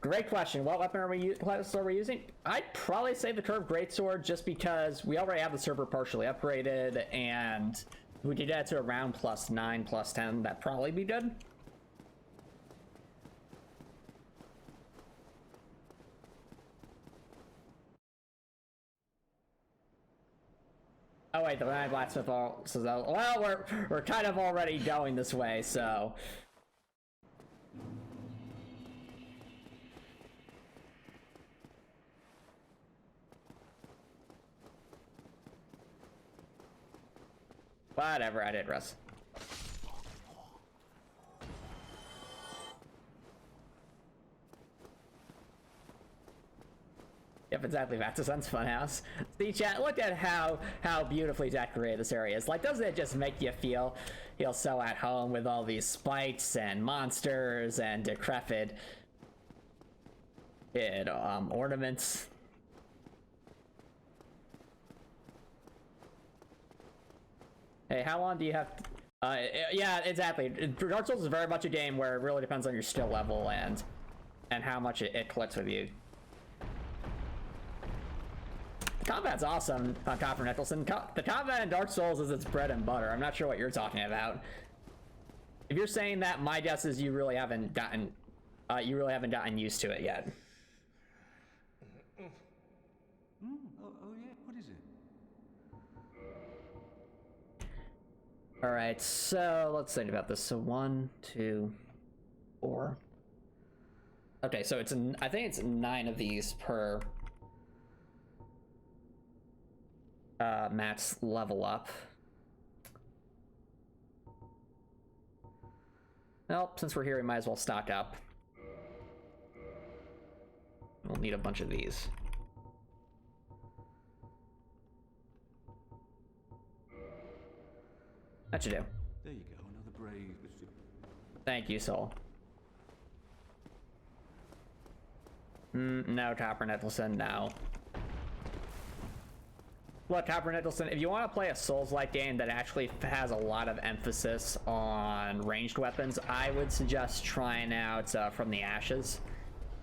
Great question. What weapon are we using? I'd probably say the Curved Greatsword, just because we already have the server partially upgraded, and we could get to around +9, +10. That'd probably be good. Oh wait, the Nine Blacksmith says, well, we're kind of already going this way, so... Whatever, I did, Russ. Yep, exactly. Back to Sen's Funhouse. See, chat, look at how beautifully decorated this area is. Like, doesn't it just make you feel so at home with all these spikes and monsters and decrepit ornaments? Hey, how long do you have yeah, exactly. Dark Souls is very much a game where it really depends on your skill level and how much it clicks with you. Combat's awesome on Copper Nicholson. The combat in Dark Souls is its bread and butter. I'm not sure what you're talking about. If you're saying that, my guess is you really haven't gotten used to it yet. Oh yeah, what is it? All right, so let's think about this. So 1, 2, 4. Okay, so I think it's 9 of these per Matt's level up. Well, since we're here, we might as well stock up. We'll need a bunch of these. That should do. There you go, another brave. Thank you, Soul. No, Copper Nicholson, no. Look, Copper Nicholson, if you want to play a Souls-like game that actually has a lot of emphasis on ranged weapons, I would suggest trying out From the Ashes.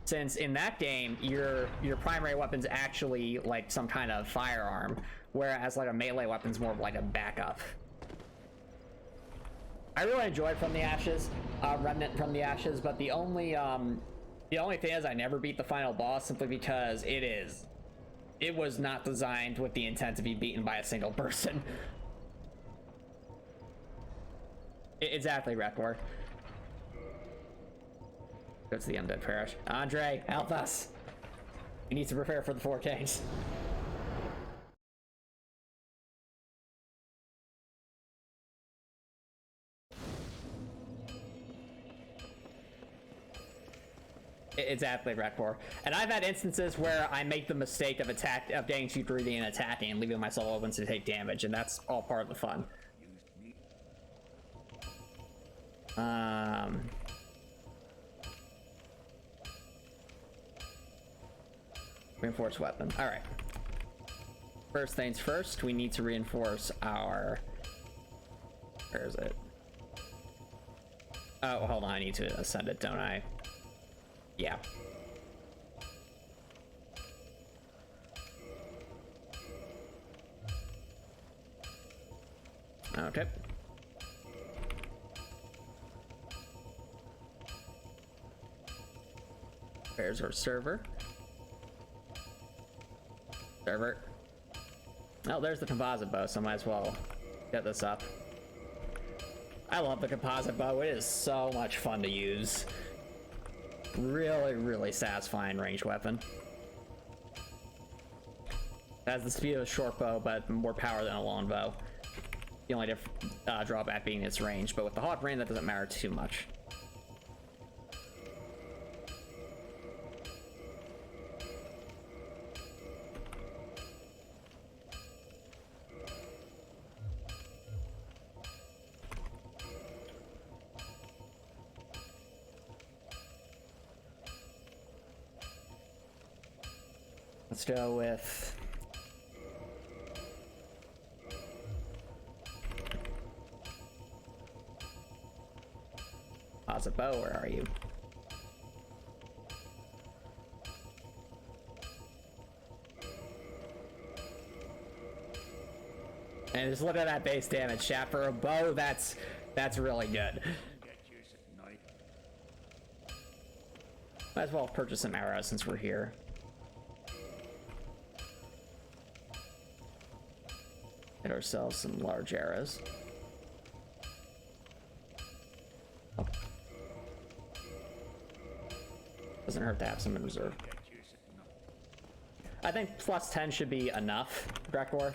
Since in that game, your primary weapon's actually like some kind of firearm, whereas like a melee weapon's more of like a backup. I really enjoyed From the Ashes, Remnant From the Ashes, but the only thing is I never beat the final boss simply because it was not designed with the intent to be beaten by a single person. Exactly, Rekor. Go to the Undead Parish. Andre, help us! We need to prepare for the 4Ks. Exactly, Rektor. And I've had instances where I make the mistake of getting too greedy and attacking and leaving myself open to take damage, and that's all part of the fun. Reinforced weapon. All right. First things first, we need to reinforce our... Where is it? Oh, hold on. I need to ascend it, don't I? Yeah. Okay. There's our server. Oh, there's the composite bow, so I might as well get this up. I love the composite bow. It is so much fun to use. Really, really satisfying ranged weapon. It has the speed of a short bow, but more power than a long bow. The only drawback being its range, but with the hot rain, that doesn't matter too much. Let's go with... Composite bow, where are you? And just look at that base damage, chat. For a bow, that's really good. Might as well purchase some arrows since we're here. Get ourselves some large arrows. Oh. Doesn't hurt to have some in reserve. I think plus 10 should be enough, Drekor.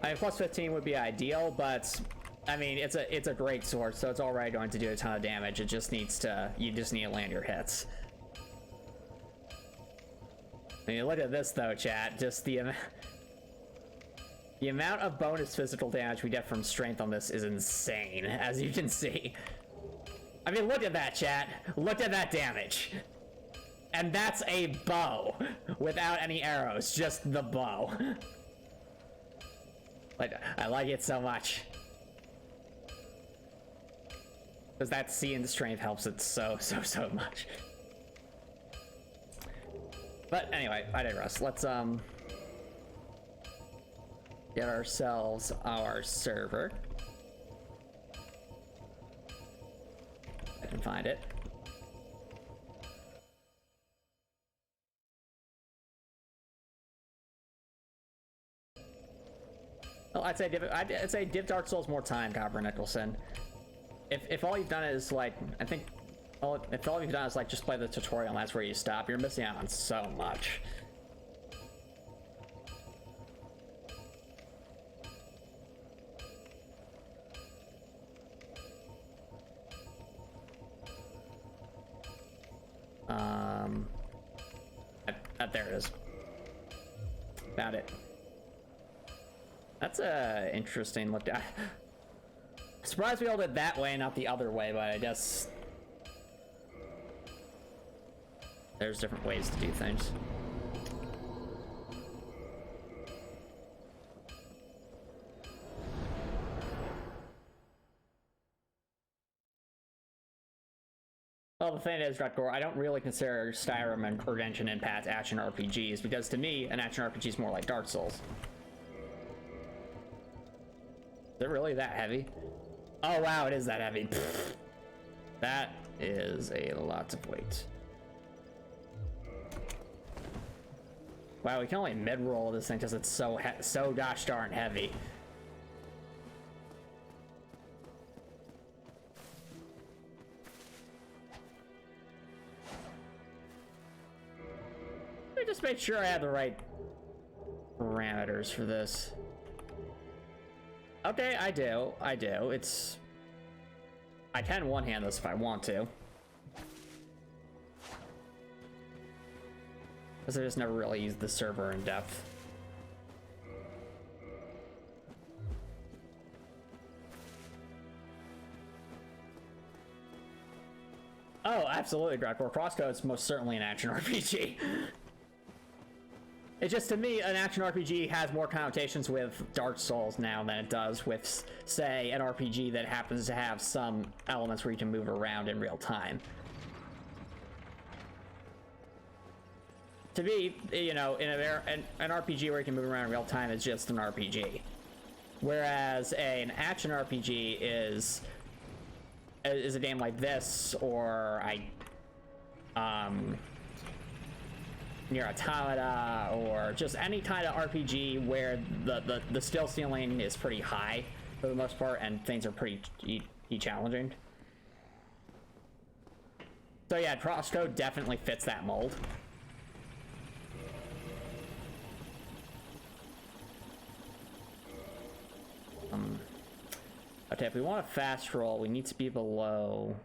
I mean, plus 15 would be ideal, but I mean, it's a great sword, so it's already going to do a ton of damage. It just needs to, you just need to land your hits. I mean, look at this though, chat. Just the amount of bonus physical damage we get from strength on this is insane, as you can see. I mean, look at that, chat. Look at that damage. And that's a bow without any arrows, just the bow. Like, I like it so much. Because that C in the strength helps it so much. But anyway, I digress. Let's, get ourselves our server. I can find it. Well, I'd say give Dark Souls more time, Copper Nicholson. If all you've done is like, I think, if all you've done is like just play the tutorial and that's where you stop, you're missing out on so much. There it is. Found it. That's a interesting look. Surprised we all did that way, not the other way, but I guess there's different ways to do things. Well, the thing is, Drekor, I don't really consider Skyrim and Genshin Impact action RPGs, because to me, an action RPG is more like Dark Souls. Is it really that heavy? Oh wow, it is that heavy. Pfft. That is a lot of weight. Wow, we can only mid-roll this thing because it's so gosh darn heavy. Let me just make sure I have the right parameters for this. Okay, I do. It's... I can one-hand this if I want to. Because I just never really used the server in depth. Oh, absolutely, Drakor. Crosscode's most certainly an action RPG. It's just, to me, an action RPG has more connotations with Dark Souls now than it does with, say, an RPG that happens to have some elements where you can move around in real time. To me, you know, in an RPG where you can move around in real time is just an RPG. Whereas an action RPG is a game like this, or Near Automata, or just any kind of RPG where the skill ceiling is pretty high for the most part, and things are pretty challenging. So yeah, Crosscode definitely fits that mold. Okay, if we want a fast roll, we need to be below...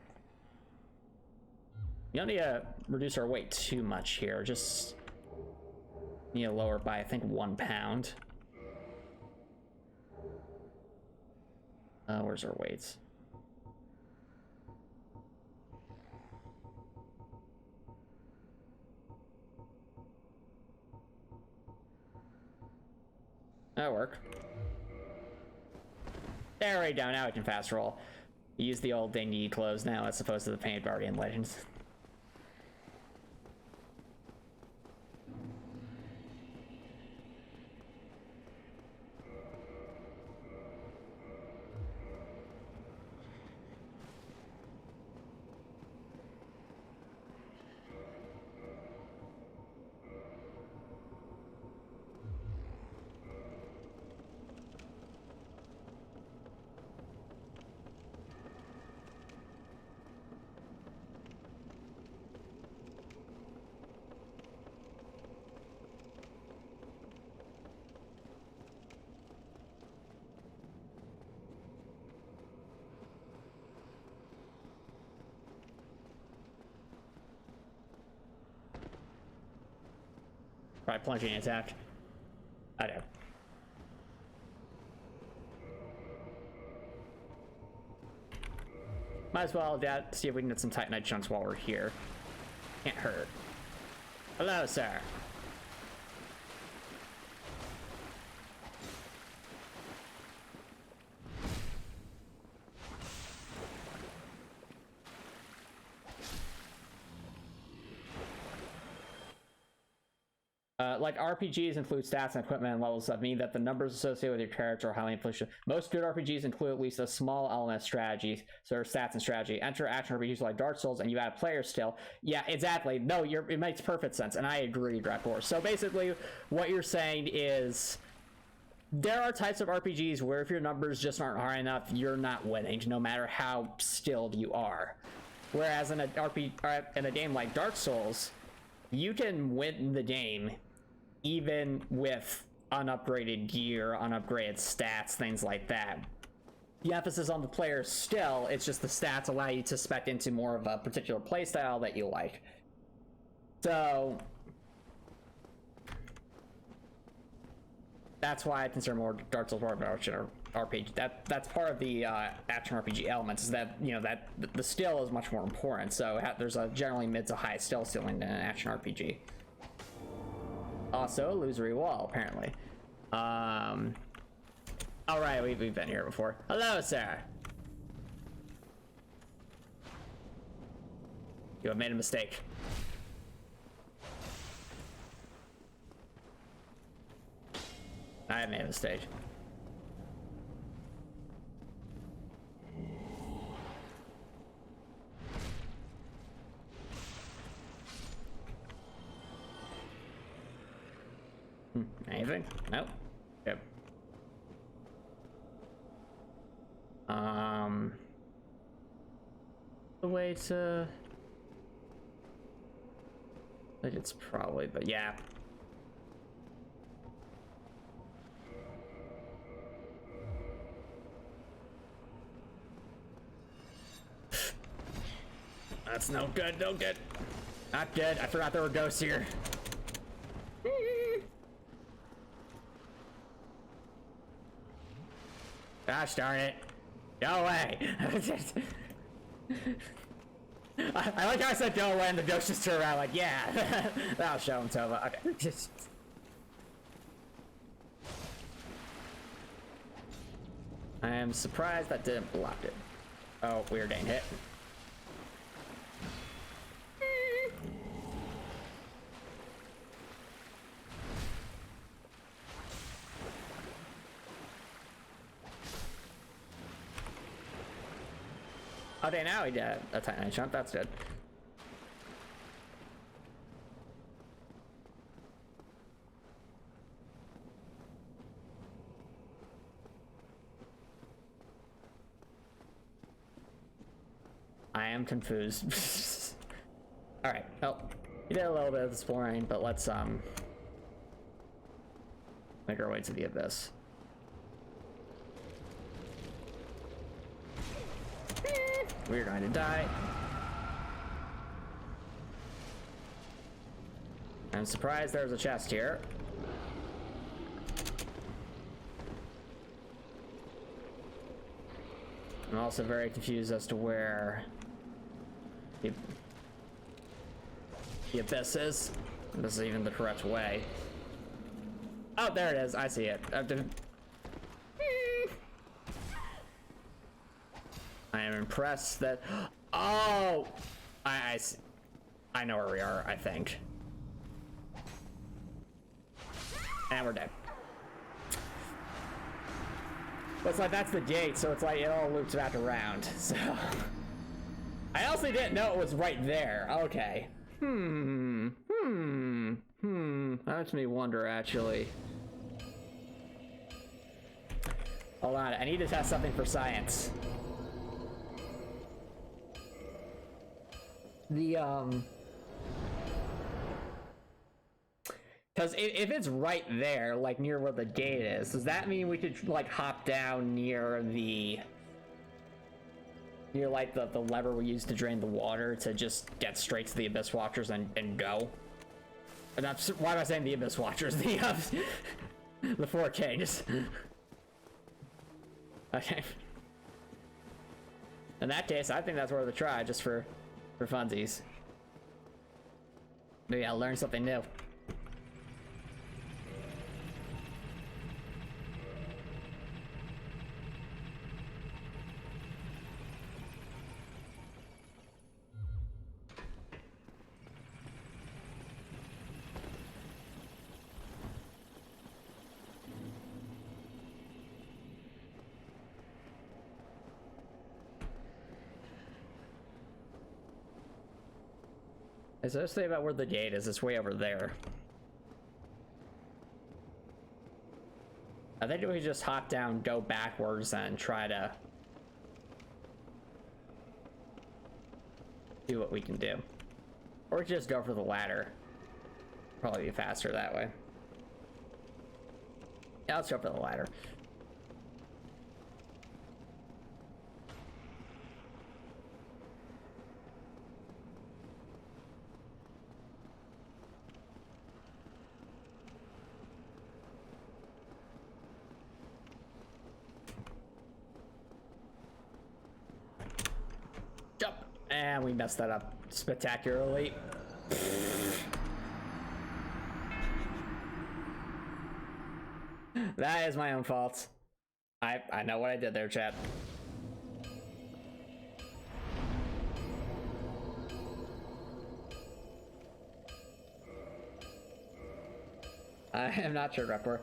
We don't need to reduce our weight too much here, just need to lower by, I think, 1 pound. Where's our weights? That'll work. There we go, now we can fast roll. Use the old dingy clothes now as opposed to the painted Guardian Legends. Probably plunging attack. I know. Might as well see if we can get some Titanite chunks while we're here. Can't hurt. Hello, sir. Like RPGs include stats and equipment and levels that mean that the numbers associated with your character are highly influential. Most good RPGs include at least a small element of strategy, so there's stats and strategy. Enter action RPGs like Dark Souls and you add a player still. Yeah, exactly. No, it makes perfect sense, and I agree, Drakor. So basically, what you're saying is there are types of RPGs where if your numbers just aren't high enough, you're not winning, no matter how skilled you are. Whereas in a game like Dark Souls, you can win the game even with unupgraded gear, unupgraded stats, things like that. The emphasis on the player still, it's just the stats allow you to spec into more of a particular playstyle that you like. So that's why I consider more Dark Souls more of an action RPG. That's part of the action RPG elements, is that, you know, that the skill is much more important. So there's a generally mid to high skill ceiling in an action RPG. Also, illusory wall, apparently. Alright, we've been here before. Hello, sir. You have made a mistake. I have made a mistake. Anything? Nope. Yep. The way to... I think it's probably, but yeah. That's no good, no good. Not good. I forgot there were ghosts here. Gosh darn it. Go away. I like how I said go away and the ghost just turned around like, yeah, that'll show him Tova. Okay, just... I am surprised that didn't block it. Oh, weird, ain't hit. Okay, now he did a tiny jump, that's good. I am confused. Alright, well, we did a little bit of exploring, but let's make our way to the abyss. We're going to die. I'm surprised there's a chest here. I'm also very confused as to where the abyss is. If this is even the correct way. Oh, there it is. I see it. I am impressed that... Oh! I know where we are, I think. And we're dead. But it's like, that's the gate, so it's like, it all loops back around, so... I also didn't know it was right there. Okay. That makes me wonder, actually. Hold on, I need to test something for science. Because if it's right there, like near where the gate is, does that mean we could like hop down near like the lever we used to drain the water to just get straight to the Abyss Watchers and go? And that's why am I saying the Abyss Watchers? The 4 Kings. Okay. In that case, I think that's worth a try, just for funsies. Maybe I'll learn something new. So let's say about where the gate is. It's way over there. I think we just hop down, go backwards, and try to do what we can do. Or just go for the ladder. Probably be faster that way. Yeah, let's go for the ladder. And we messed that up spectacularly. That is my own fault. I know what I did there, chat. I am not sure, Repper.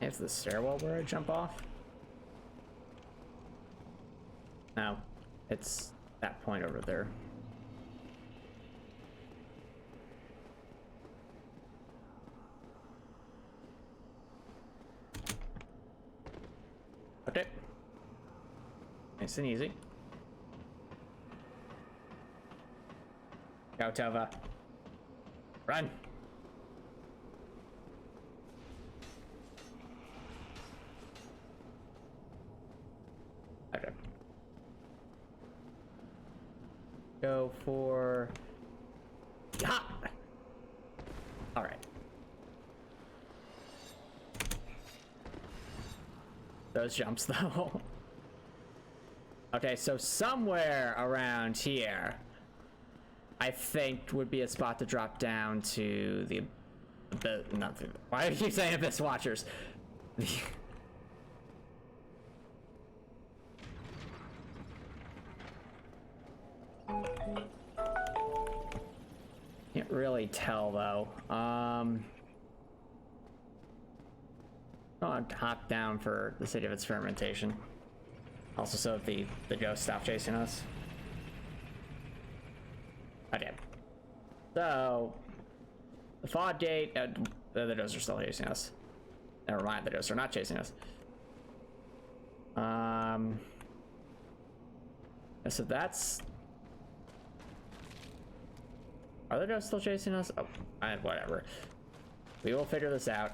Is the stairwell where I jump off? No, it's that point over there. Okay. Nice and easy. Go, Tova. Run! Okay. Go for... Ha! Alright. Those jumps, though. Okay, so somewhere around here, I think would be a spot to drop down to the nothing. Why do you keep saying Abyss Watchers? Can't really tell though. I'm gonna hop down for the City of Experimentation. Also, so the ghosts stop chasing us. I did. So, the fog gate, the ghosts are still chasing us. Never mind, the ghosts are not chasing us. So that's... Are the ghosts still chasing us? Oh, whatever. We will figure this out.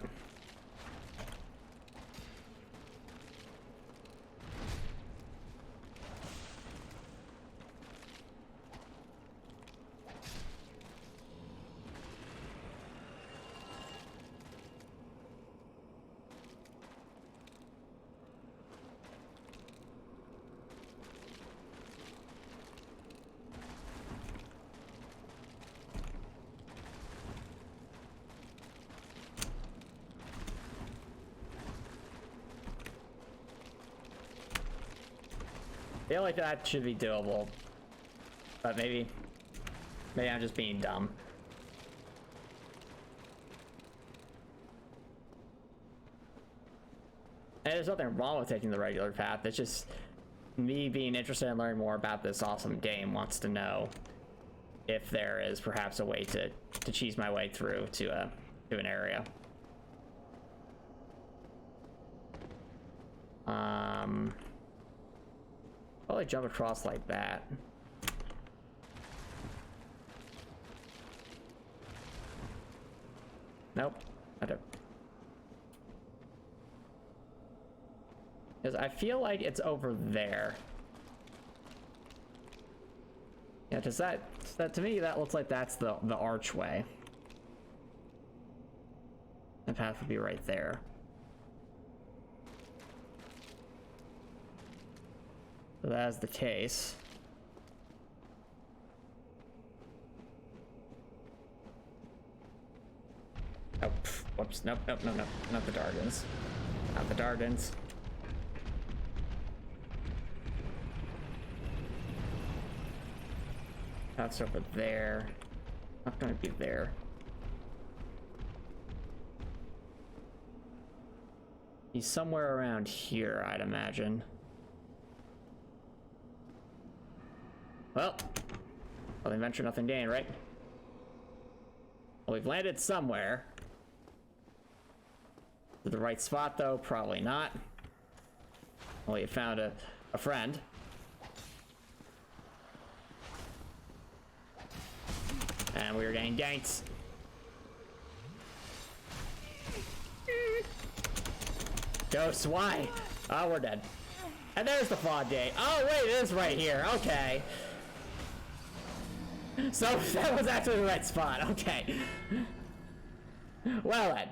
I feel like that should be doable, but maybe I'm just being dumb. And there's nothing wrong with taking the regular path. It's just me being interested in learning more about this awesome game wants to know if there is perhaps a way to cheese my way through to an area. Probably jump across like that. Nope, I don't. Because I feel like it's over there. Yeah, does that to me that looks like that's the archway. The path would be right there. So that's the case. Oh, whoops, nope, not the Dargans. Not the Dargans. That's over there. Not gonna be there. He's somewhere around here, I'd imagine. Well, nothing venture, nothing gain, right? Well, we've landed somewhere. To the right spot, though, probably not. Well, you found a friend. And we were getting ganked. Ghosts, why? Oh, we're dead. And there's the fog gate. Oh, wait, it is right here. Okay. So that was actually the right spot. Okay. Well then.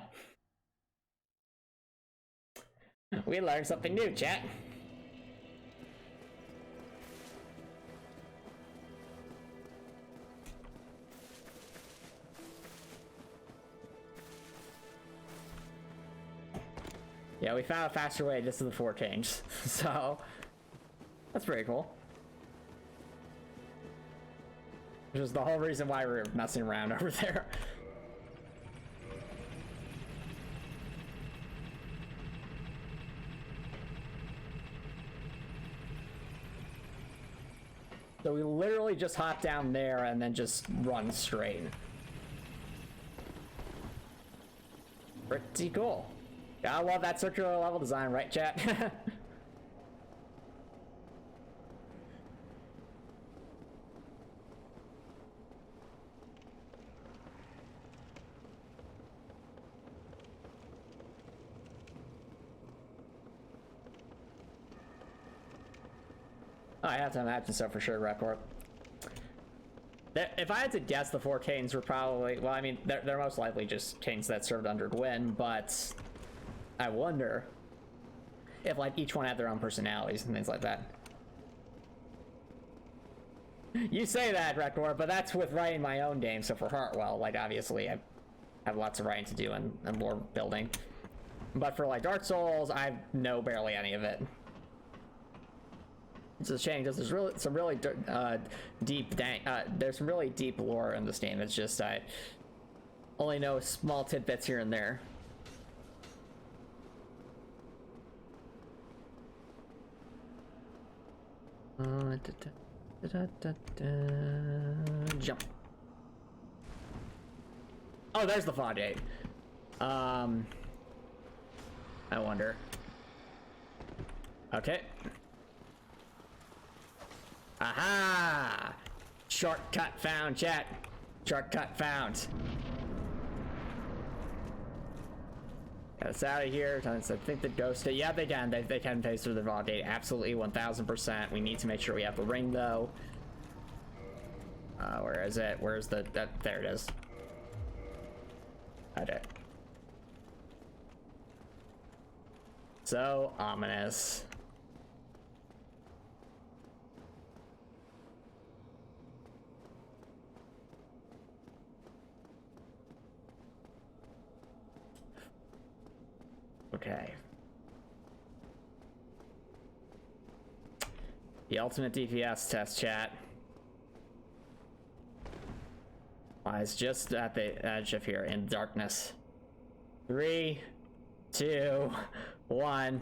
We learned something new, chat. Yeah, we found a faster way just to the fort change. So, that's pretty cool. Which is the whole reason why we're messing around over there. So we literally just hop down there and then just run straight. Pretty cool. I love that circular level design, right, chat? I have to imagine so for sure, Record. If I had to guess, the 4 Canes were probably... Well, I mean, they're most likely just Canes that served under Gwyn, but... I wonder if, like, each one had their own personalities and things like that. You say that, Record, but that's with writing my own game, so for Heartwell, like, obviously, I have lots of writing to do and lore building. But for, like, Dark Souls, I know barely any of it. It's a shame because there's really some really deep there's some really deep lore in this game. It's just I only know small tidbits here and there. Jump. Oh, there's the fog gate. I wonder. Okay. Aha! Shortcut found, chat. Shortcut found. Get us out of here. I think the ghost... Yeah, they can. They can pace through the raw data. Absolutely, 1000%. We need to make sure we have the ring, though. Where is it? Where's the... there it is. Okay. So ominous. Okay. The ultimate DPS test, chat. Lies just at the edge of here in darkness. 3, 2, 1.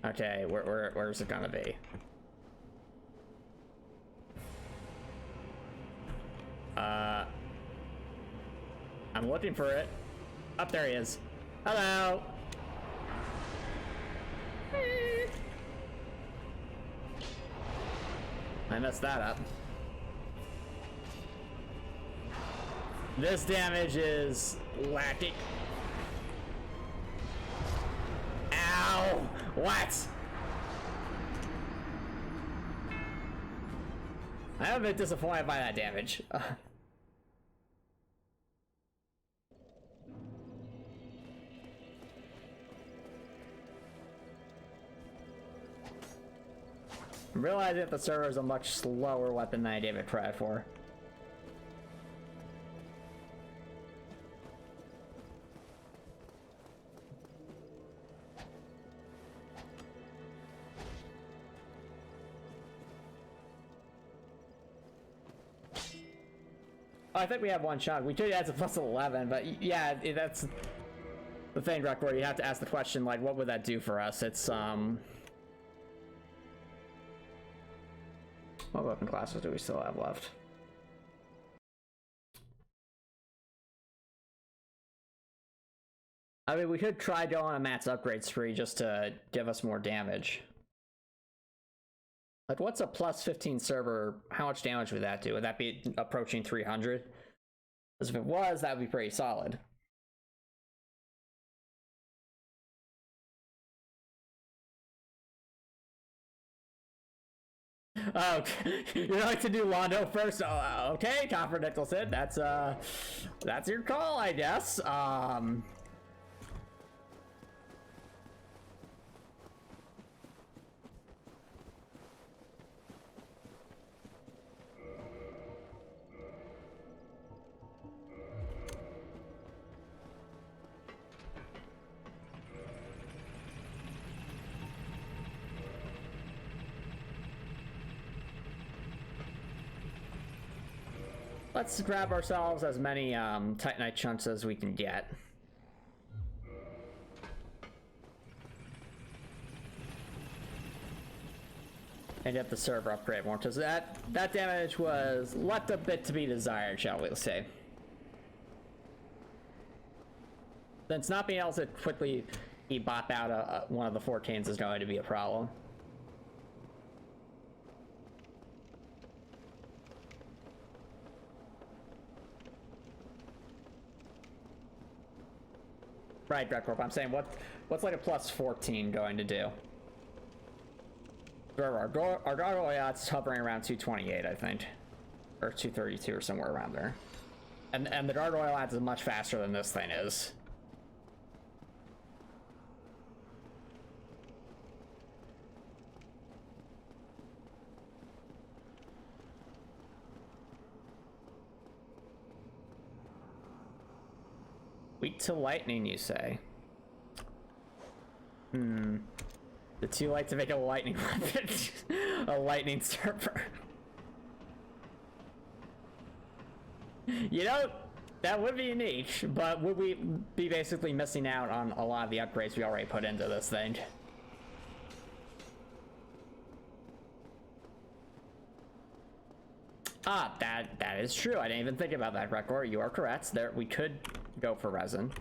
Okay, where's it gonna be? I'm looking for it. Up there he is. Hello. I messed that up. This damage is lacking. Ow! What? I'm a bit disappointed by that damage. I'm realizing that the server is a much slower weapon than I gave it credit for. Oh, I think we have one shot. We could add to plus 11, but yeah, that's the thing, Ruck, where you have to ask the question, like, what would that do for us? It's, what weapon classes do we still have left? I mean, we could try going on a Matt's upgrade spree just to give us more damage. Like, what's a plus 15 server? How much damage would that do? Would that be approaching 300? Because if it was, that would be pretty solid. Oh, you'd like to do Londo first? Oh, okay, Copper Nicholson. That's your call, I guess. Let's grab ourselves as many Titanite chunks as we can get. And yet the server upgrade more, because that damage was left a bit to be desired, shall we say. Since not being able to quickly bop out one of the 14s is going to be a problem. Right, Dreadcorp, I'm saying what's like a plus 14 going to do? Our Gargoyle's hovering around 228, I think. Or 232 or somewhere around there. And the Gargoyle adds is much faster than this thing is. Weak to lightning, you say? It's too late to make a lightning weapon. A lightning server. You know, that would be unique, but would we be basically missing out on a lot of the upgrades we already put into this thing? Ah, that is true. I didn't even think about that, Record. You are correct. There, we could go for resin.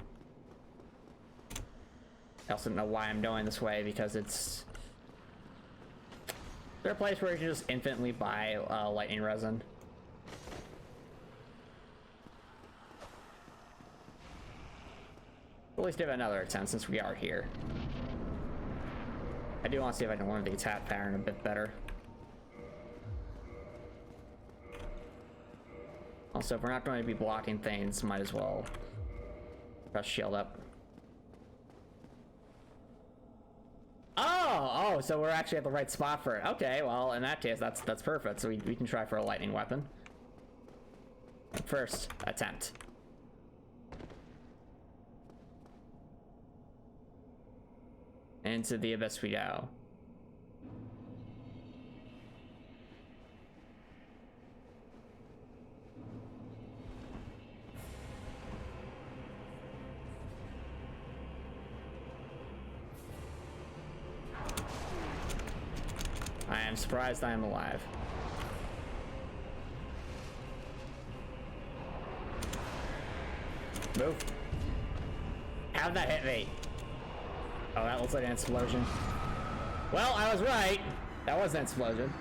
I also don't know why I'm going this way, because it's... Is there a place where you can just infinitely buy lightning resin? At least give it another attempt since we are here. I do want to see if I can learn the attack pattern a bit better. Also, if we're not going to be blocking things, might as well press shield up. Oh, so we're actually at the right spot for it. Okay, well, in that case, that's perfect. So we can try for a lightning weapon. First attempt. Into the abyss we go. I am surprised I am alive. Move. How'd that hit me? Oh, that looks like an explosion. Well, I was right. That was an explosion.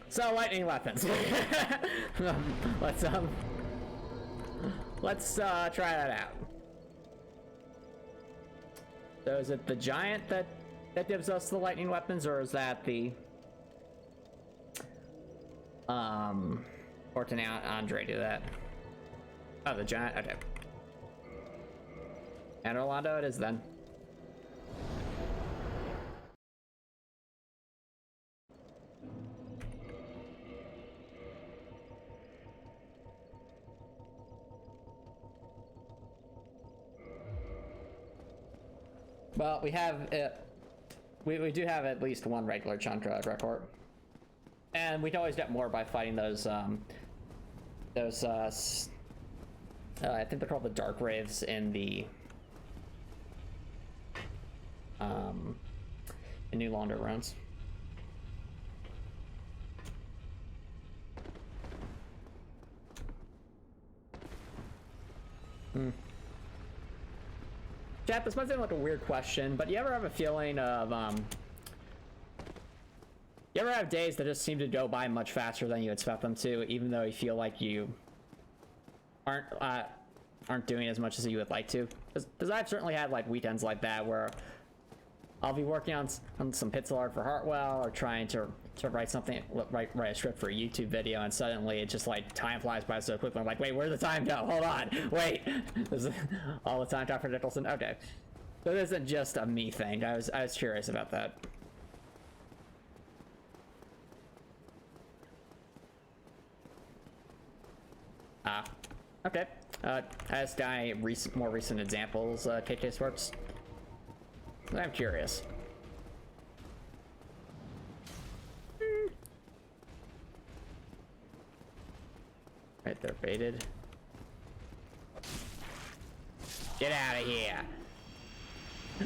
So, lightning weapons. Let's try that out. So is it the giant that gives us the lightning weapons, or is that the or can Andre do that? Oh, the giant. Okay. And Orlando it is then. Well, we have it. We do have at least one regular Chandra record, and we can always get more by fighting those. I think they're called the Dark Wraiths in the in New Launder runs. Chat, this might seem like a weird question, but you ever have a feeling of, you ever have days that just seem to go by much faster than you expect them to, even though you feel like you aren't doing as much as you would like to? Because I've certainly had like weekends like that where I'll be working on some pixel art for Hartwell, or trying to write something, write a script for a YouTube video, and suddenly it just like time flies by so quickly. I'm like, wait, where'd the time go? Hold on, wait. This is all the time talk for Nicholson. Okay, so this isn't just a me thing. I was curious about that. Okay. Has guy more recent examples, KK works? I'm curious. Right, Alright, they're baited. Get out of here!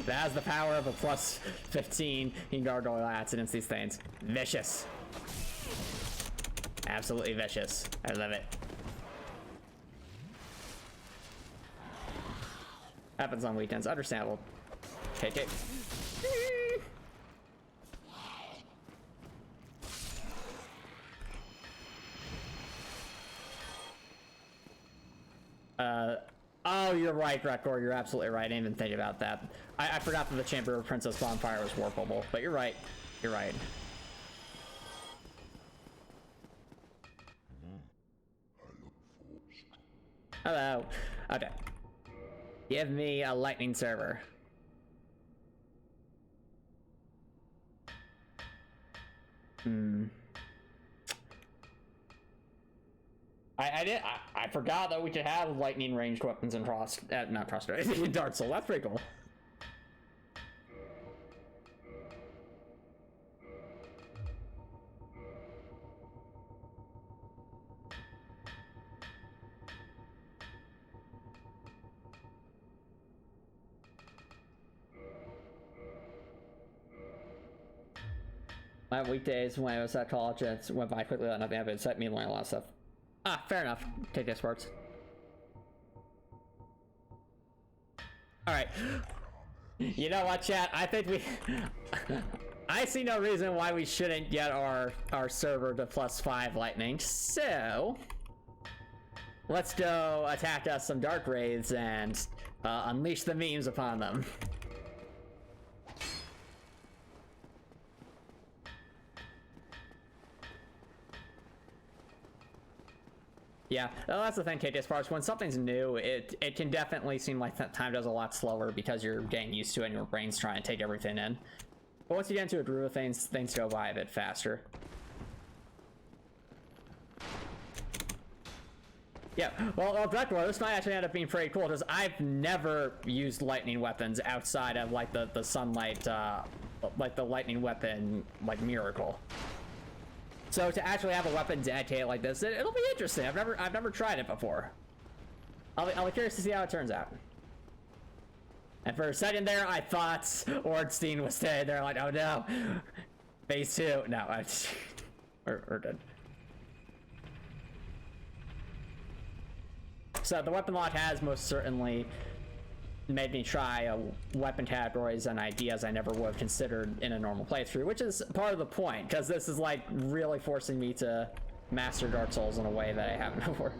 That has the power of a plus 15 in gargoyle accidents, these things. Vicious. Absolutely vicious. I love it. Happens on weekends. Understandable. Okay. Oh, you're right, Rekor. You're absolutely right. I didn't even think about that. I forgot that the Chamber of Princess Bonfire was warpable, but you're right. You're right. Hello. Okay. Give me a lightning server. I forgot that we could have lightning ranged weapons in not Prostrate, in Dark Soul. That's pretty cool. My weekdays when I was at college, it went by quickly without nothing happened. It set me learning a lot of stuff. Ah, fair enough. Take this parts. Alright. You know what, chat? I think we... I see no reason why we shouldn't get our server to +5 lightning, so... let's go attack us some dark wraiths and unleash the memes upon them. Yeah, well, that's the thing, KT, as far as when something's new, it can definitely seem like that time does a lot slower because you're getting used to it and your brain's trying to take everything in. But once you get into a groove of things go by a bit faster. Yeah, well, Drekor, this might actually end up being pretty cool because I've never used lightning weapons outside of like the sunlight, like the lightning weapon, like Miracle. So to actually have a weapon dedicated like this, it'll be interesting. I've never tried it before. I'll be curious to see how it turns out. And for a second there, I thought Ornstein was staying there, like, oh no, phase 2. No, we're good. So the Weaponlocke has most certainly made me try weapon categories and ideas I never would have considered in a normal playthrough, which is part of the point, because this is like really forcing me to master Dark Souls in a way that I haven't before.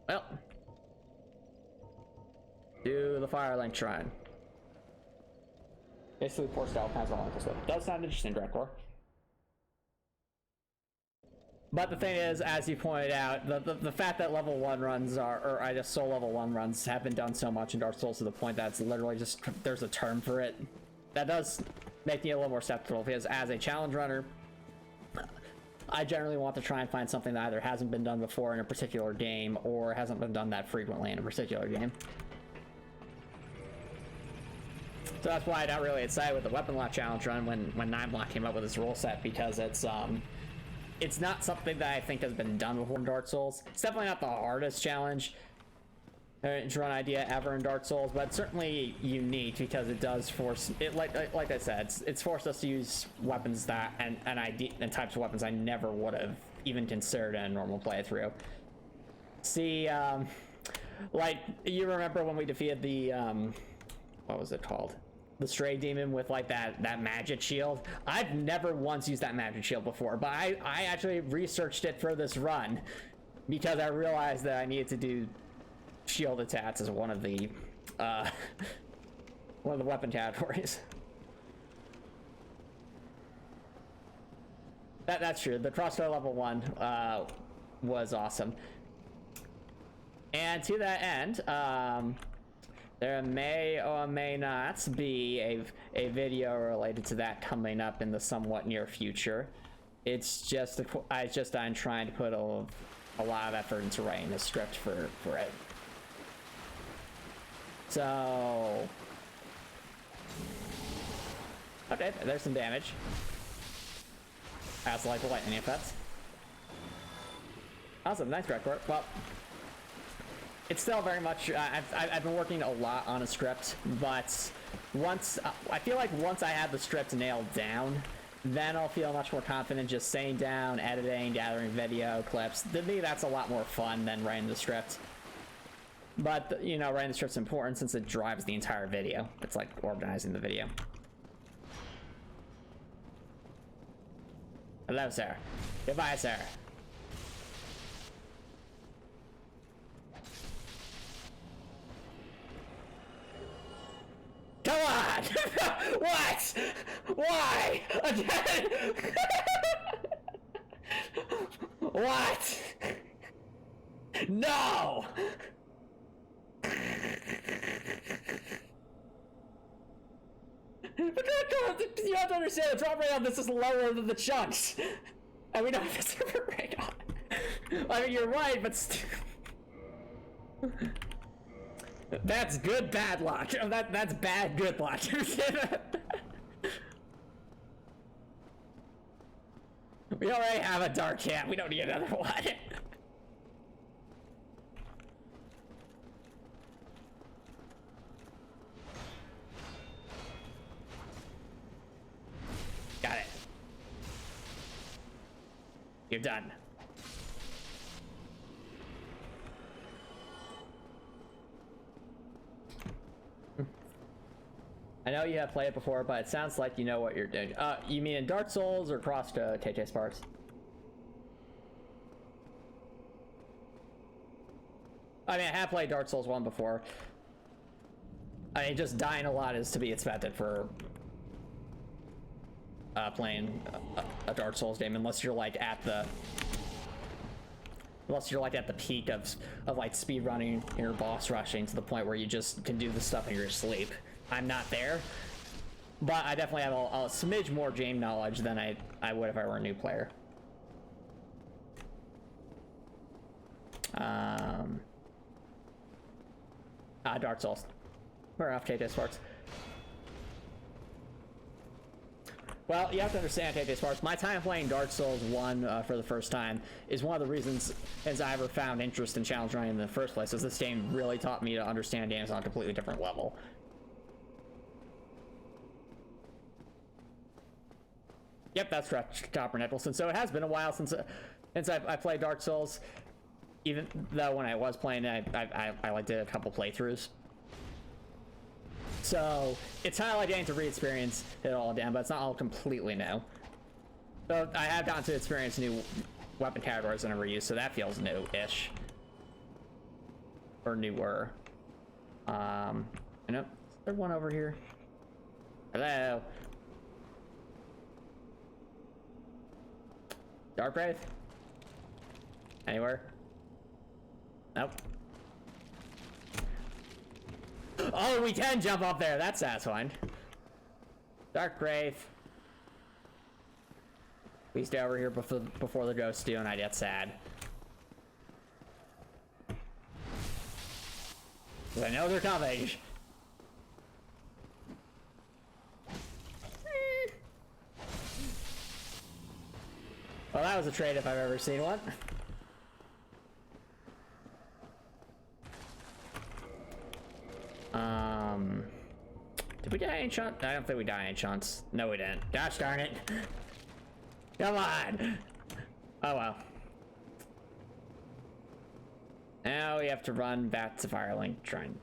Well, do the Firelink Shrine. Basically, poor stealth has all this stuff. Does sound interesting, Drekor. But the thing is, as you pointed out, the fact that level 1 runs or I just soul level 1 runs have been done so much in Dark Souls to the point that it's literally just, there's a term for it. That does make me a little more skeptical, because as a challenge runner, I generally want to try and find something that either hasn't been done before in a particular game, or hasn't been done that frequently in a particular game. So that's why I got really excited with the Weaponlocke challenge run when Nineblock came up with this rule set, because it's not something that I think has been done before in Dark Souls. It's definitely not the hardest challenge run idea ever in Dark Souls, but it's certainly unique because it does force it. Like I said, it's forced us to use weapons that and types of weapons I never would have even considered in a normal playthrough. See, like you remember when we defeated the what was it called? The Stray Demon with like that magic shield. I've never once used that magic shield before, but I actually researched it for this run because I realized that I needed to do shield attacks as one of the weapon categories. That's true. The crossbow level 1 was awesome. And to that end, there may or may not be a video related to that coming up in the somewhat near future. It's just I'm trying to put a lot of effort into writing a script for it. So Okay, there's some damage. As like lightning effects. Awesome, nice record. Well, it's still very much. I've been working a lot on a script, but once I feel like once I have the script nailed down, then I'll feel much more confident just sitting down, editing, gathering video clips. To me, that's a lot more fun than writing the script. But you know, writing the script's important since it drives the entire video. It's like organizing the video. Hello, sir. Goodbye, sir. Come on! What? Why? Again? What? No! You have to understand, the drop rate on this is lower than the chunks. And we don't have a super rate on. I mean, you're right, but that's good bad luck. That's bad good luck. We already have a dark cat. We don't need another one. Got it. You're done. I know you have played it before, but it sounds like you know what you're doing. You mean in Dark Souls or cross to KJ Sparks? I mean, I have played Dark Souls 1 before. I mean, just dying a lot is to be expected for playing a Dark Souls game, unless you're like at the peak of like speed running or boss rushing to the point where you just can do the stuff in your sleep. I'm not there, but I definitely have a smidge more game knowledge than I would if I were a new player. Dark Souls. We're off KJ Sparks. Well, you have to understand, KJ Sparks, my time playing Dark Souls 1 for the first time is one of the reasons as I ever found interest in challenge running in the first place, is this game really taught me to understand games on a completely different level. Yep, that's correct, Chopper Nicholson. So it has been a while since I played Dark Souls, even though when I was playing it, I like did a couple playthroughs. So it's kind of like getting to re-experience it all again, but it's not all completely new. So I have gotten to experience new weapon categories I never used, so that feels new-ish. Or newer. I know, is there one over here? Hello? Dark Wraith? Anywhere? Nope. Oh, we can jump up there. That's satisfying. Dark Wraith. We stay over here before the ghosts do, and I get sad. 'Cause I know they're coming. Well, that was a trade if I've ever seen one. Did we die in chunks? I don't think we died in chunks. No, we didn't. Gosh darn it. Come on. Oh well. Now we have to run back to Firelink, trying.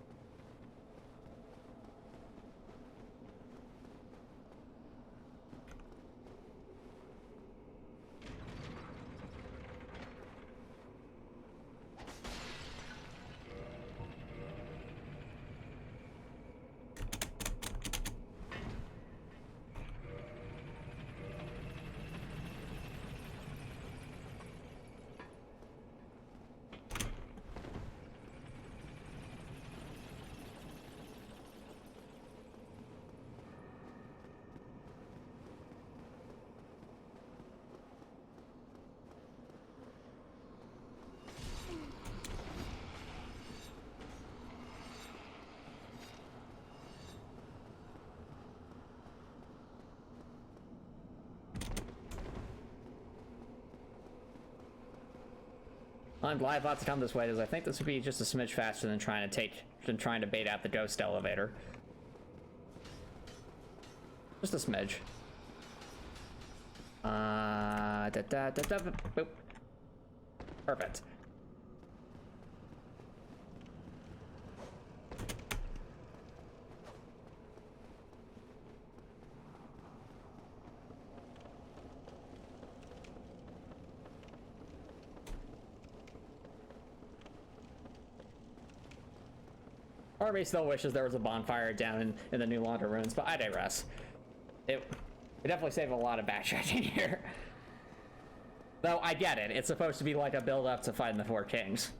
I'm glad about to come this way, because I think this would be just a smidge faster than trying to bait out the ghost elevator. Just a smidge. Boop. Perfect. Part of me still wishes there was a bonfire down in the New Laundry Ruins, but I digress. It definitely saved a lot of backtracking here. Though I get it, it's supposed to be like a build-up to fighting the Four Kings.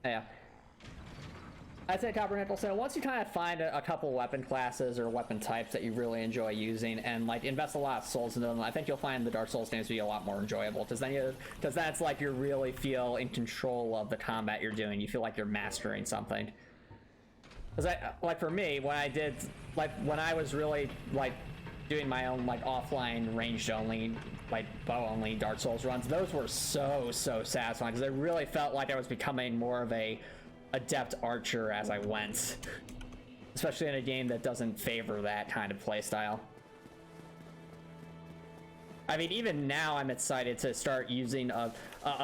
Yeah. I'd say Copper Nickel, so once you kind of find a couple weapon classes or weapon types that you really enjoy using and like invest a lot of souls into them, I think you'll find the Dark Souls games to be a lot more enjoyable, because that's like you really feel in control of the combat you're doing. You feel like you're mastering something. Because like for me, when I was really like doing my own like offline ranged only, like bow only Dark Souls runs, those were so satisfying, because I really felt like I was becoming more of a adept archer as I went, especially in a game that doesn't favor that kind of playstyle. I mean, even now I'm excited to start using a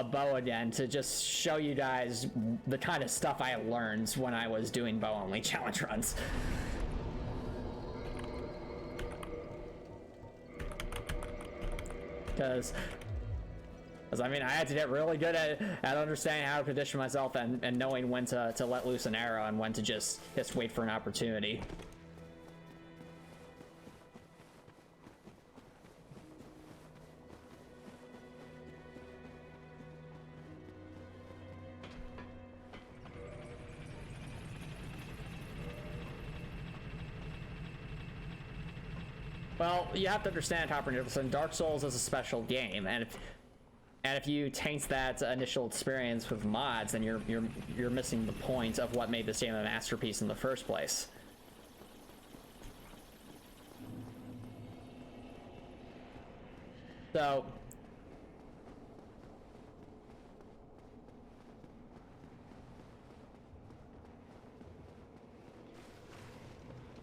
bow again to just show you guys the kind of stuff I learned when I was doing bow only challenge runs. Because I mean, I had to get really good at understanding how to position myself and knowing when to let loose an arrow and when to just wait for an opportunity. Well, you have to understand, Hopper Nicholson, Dark Souls is a special game, and if you taint that initial experience with mods, then you're missing the point of what made this game a masterpiece in the first place. So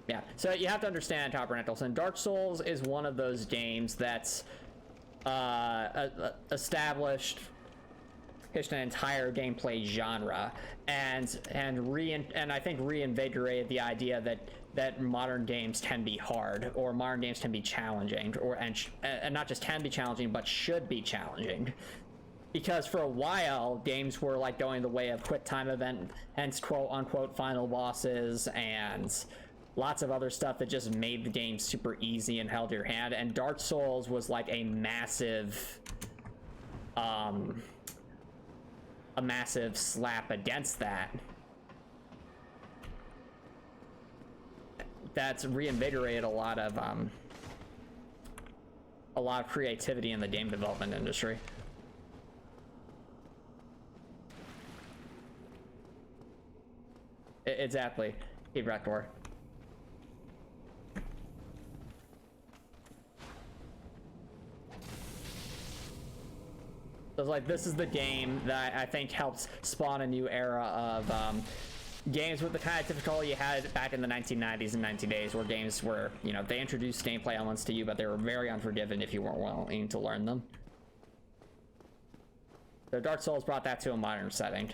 yeah, so you have to understand, Topper Nicholson, Dark Souls is one of those games that's established an entire gameplay genre and I think reinvigorated the idea that modern games can be hard, or modern games can be challenging, and not just can be challenging but should be challenging. Because for a while games were like going the way of quick time event, hence quote unquote final bosses and lots of other stuff that just made the game super easy and held your hand, and Dark Souls was like a massive slap against that. That's reinvigorated a lot of creativity in the game development industry. Exactly. Keep Rector. So it's like, this is the game that I think helped spawn a new era of games with the kind of difficulty you had back in the 1990s and 1980s, where games were, you know, they introduced gameplay elements to you, but they were very unforgiving if you weren't willing to learn them. So Dark Souls brought that to a modern setting.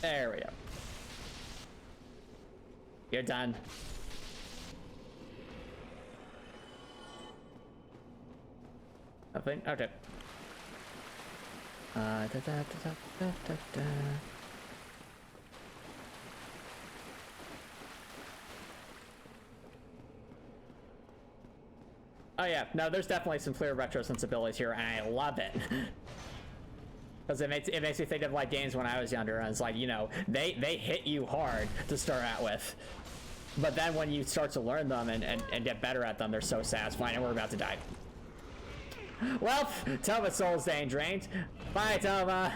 There we go. You're done. Nothing? Okay. Oh yeah, no, there's definitely some clear retro sensibilities here, and I love it. Because it makes me think of like games when I was younger, and it's like, you know, they hit you hard to start out with. But then when you start to learn them and get better at them, they're so satisfying, and we're about to die. Well, Toma's soul's staying drained. Bye, Toma!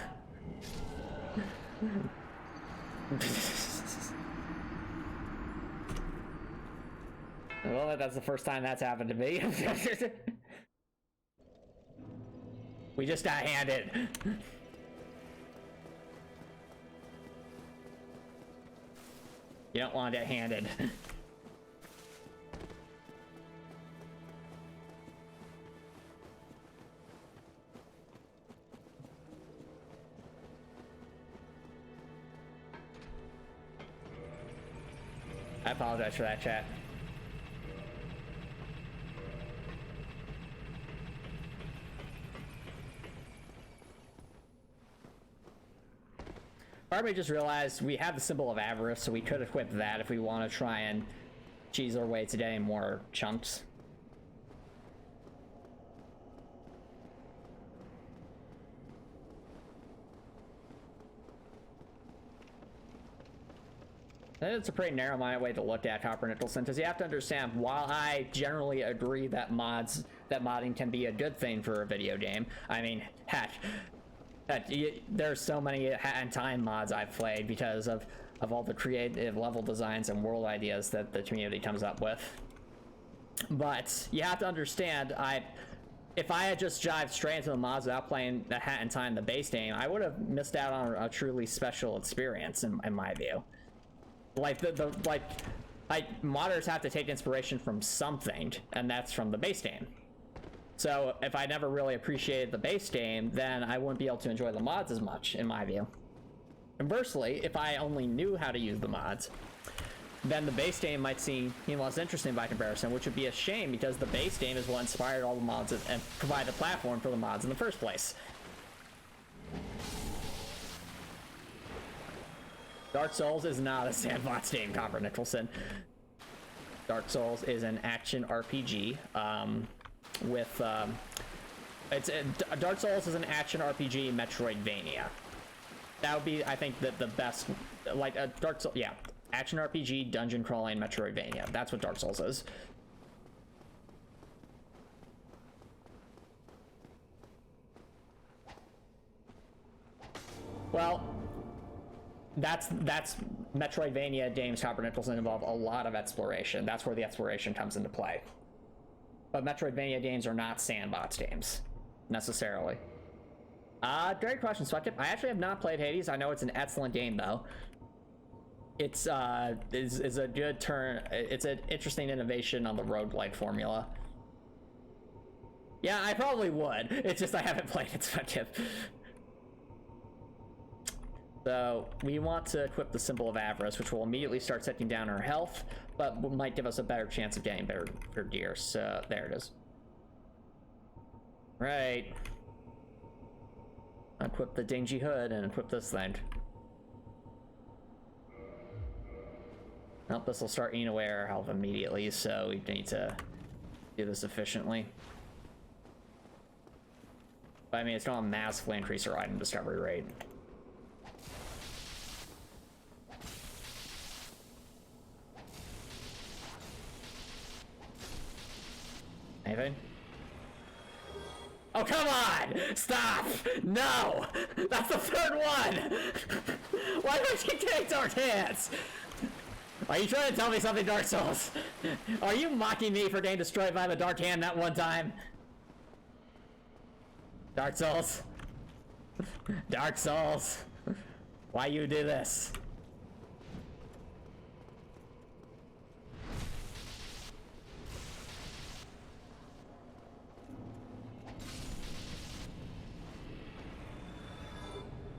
Well, that's the first time that's happened to me. We just got handed. You don't want it handed. I apologize for that, chat. Part of me just realized we have the symbol of Avarice, so we could equip that if we want to try and cheese our way to getting more chunks. It's a pretty narrow-minded way to look at Copper Nicholson, because you have to understand, while I generally agree that modding can be a good thing for a video game, I mean, heck, there's so many Hat and Time mods I've played because of all the creative level designs and world ideas that the community comes up with. But you have to understand, if I had just dived straight into the mods without playing the Hat and Time, the base game, I would have missed out on a truly special experience in my view. Like modders have to take inspiration from something, and that's from the base game. So if I never really appreciated the base game, then I wouldn't be able to enjoy the mods as much, in my view. Conversely, if I only knew how to use the mods, then the base game might seem less interesting by comparison, which would be a shame because the base game is what inspired all the mods and provided a platform for the mods in the first place. Dark Souls is not a sandbox game, Copper Nicholson. Dark Souls is an action RPG with Dark Souls is an action RPG Metroidvania. That would be, I think, the best, like Dark Souls, yeah, action RPG dungeon crawling Metroidvania. That's what Dark Souls is. Well, that's Metroidvania games, Copper Nicholson, involve a lot of exploration. That's where the exploration comes into play. But Metroidvania games are not sandbox games, necessarily. Great question, Swatip. I actually have not played Hades. I know it's an excellent game, though. It's is a good turn. It's an interesting innovation on the roguelike formula. Yeah, I probably would. It's just I haven't played it, Swatip. So we want to equip the symbol of Avarice, which will immediately start taking down our health, but might give us a better chance of getting better gear. So there it is. Right. Equip the dingy hood and equip this thing. Well, this will start eating away our health immediately, so we need to do this efficiently. But I mean, it's going to massively increase our item discovery rate. Anything? Oh, come on! Stop! No! That's the third one! Why do I keep getting dark hands? Are you trying to tell me something, Dark Souls? Are you mocking me for getting destroyed by the dark hand that one time? Dark Souls? Dark Souls? Why you do this?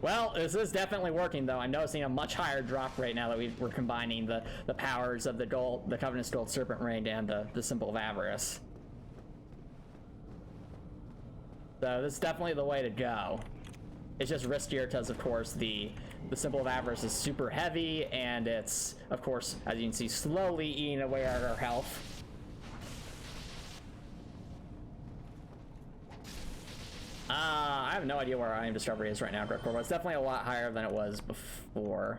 Well, this is definitely working, though. I'm noticing a much higher drop rate now that we're combining the powers of the Covenant's Gold Serpent Ring and the symbol of Avarice. So this is definitely the way to go. It's just riskier because, of course, the symbol of Avarice is super heavy, and it's, of course, as you can see, slowly eating away at our health. I have no idea where I am discovery is right now, Gryffindor, but it's definitely a lot higher than it was before.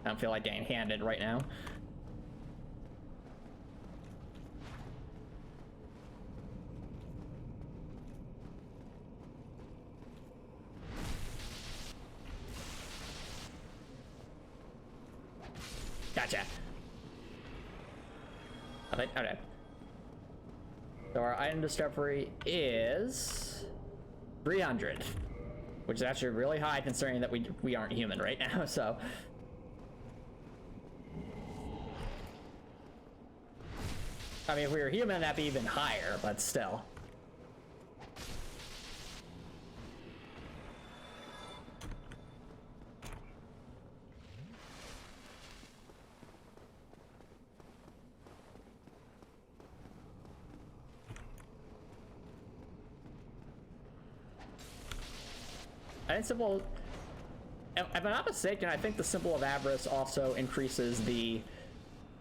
I don't feel like getting handed right now. Gotcha. Okay. So our item discovery is 300, which is actually really high considering that we aren't human right now. So, I mean, if we were human, that'd be even higher, but still. I think symbol, if I'm not mistaken, I think the symbol of Avarice also increases the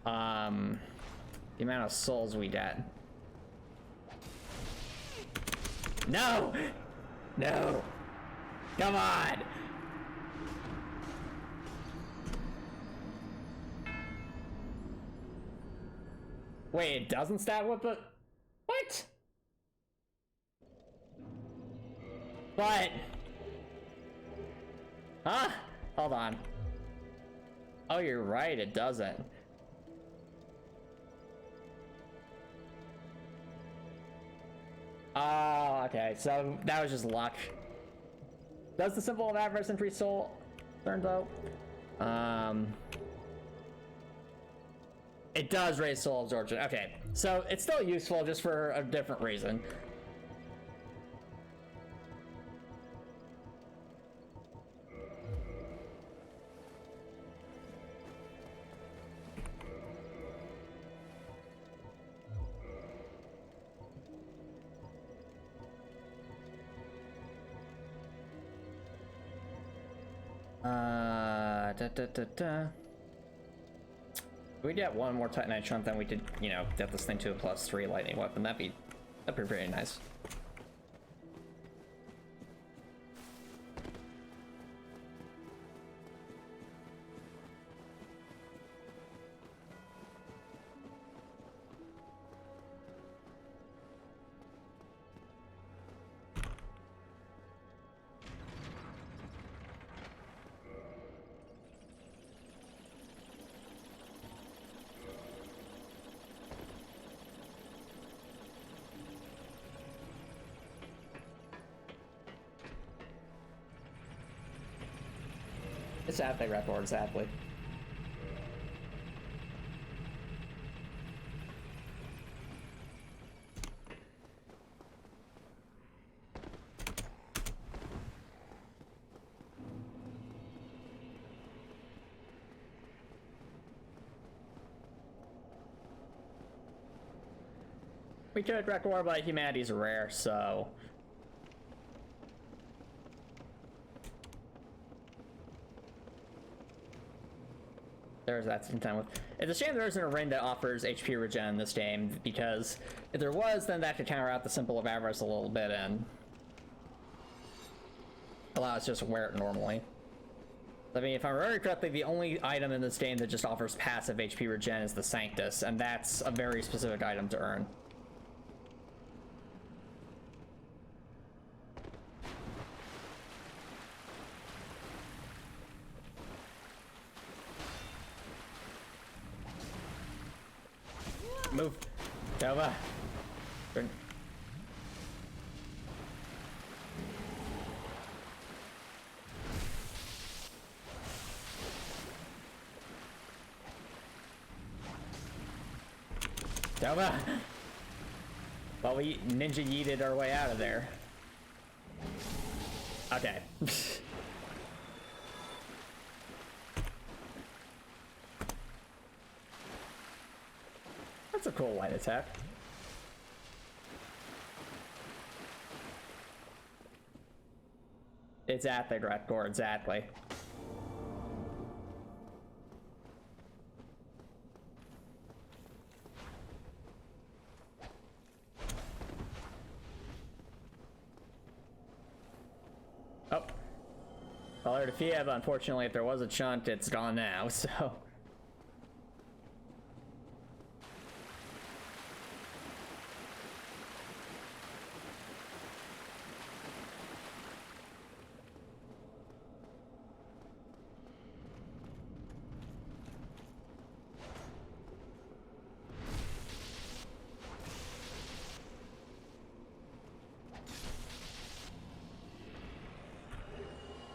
amount of souls we get. No! No! Come on! Wait, it doesn't stab with the... What? But... Huh? Hold on. Oh, you're right, it doesn't. Oh, okay, so that was just luck. Does the symbol of Avarice increase soul turn though? It does raise soul absorption. Okay, so it's still useful just for a different reason. If we get one more Titanite Chunk, then we could, you know, get this thing to a +3 lightning weapon. That'd be pretty nice. It's Athlete record, exactly. We could record, but humanity's rare, so... There's that to contend with. It's a shame there isn't a ring that offers HP regen in this game, because if there was, then that could counter out the symbol of Avarice a little bit and allow us just to wear it normally. I mean, if I remember correctly, the only item in this game that just offers passive HP regen is the Sanctus, and that's a very specific item to earn. Move. Over. Turn. Over. Well, we ninja yeeted our way out of there. Okay. That's a cool light attack. It's at the direct core, exactly. Oh. Color to Fia, but unfortunately if there was a chunt, it's gone now, so...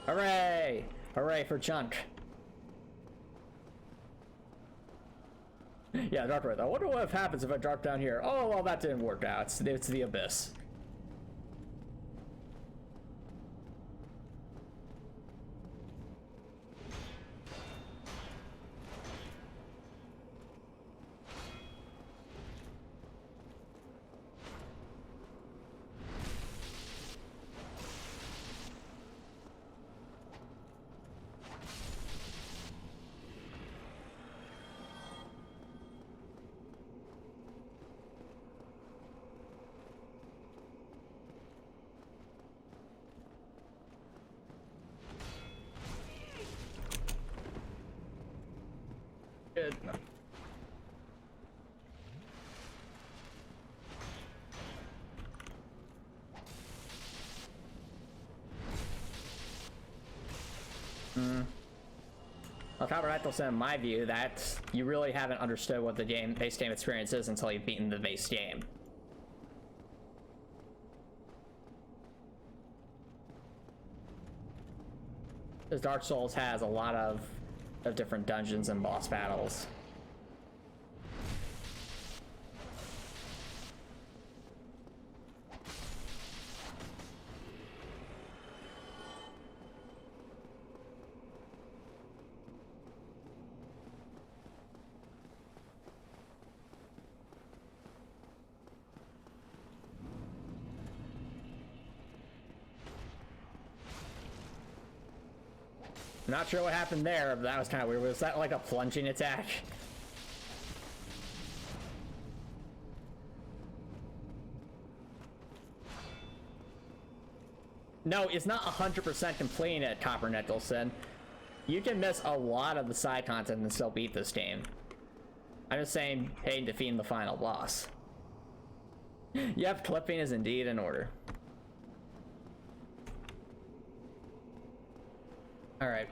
Hooray! Hooray for Chunk. Yeah, Dark Wraith. I wonder what happens if I drop down here. Oh, well, that didn't work out. It's the Abyss. Good. Well, Tabernacle said, in my view, that you really haven't understood what the base game experience is until you've beaten the base game. Because Dark Souls has a lot of different dungeons and boss battles. Not sure what happened there, but that was kind of weird. Was that like a plunging attack? No, it's not 100% completing it, Copper Nicholson. You can miss a lot of the side content and still beat this game. I'm just saying, hey, defeating the final boss. Yep, clipping is indeed in order. Alright.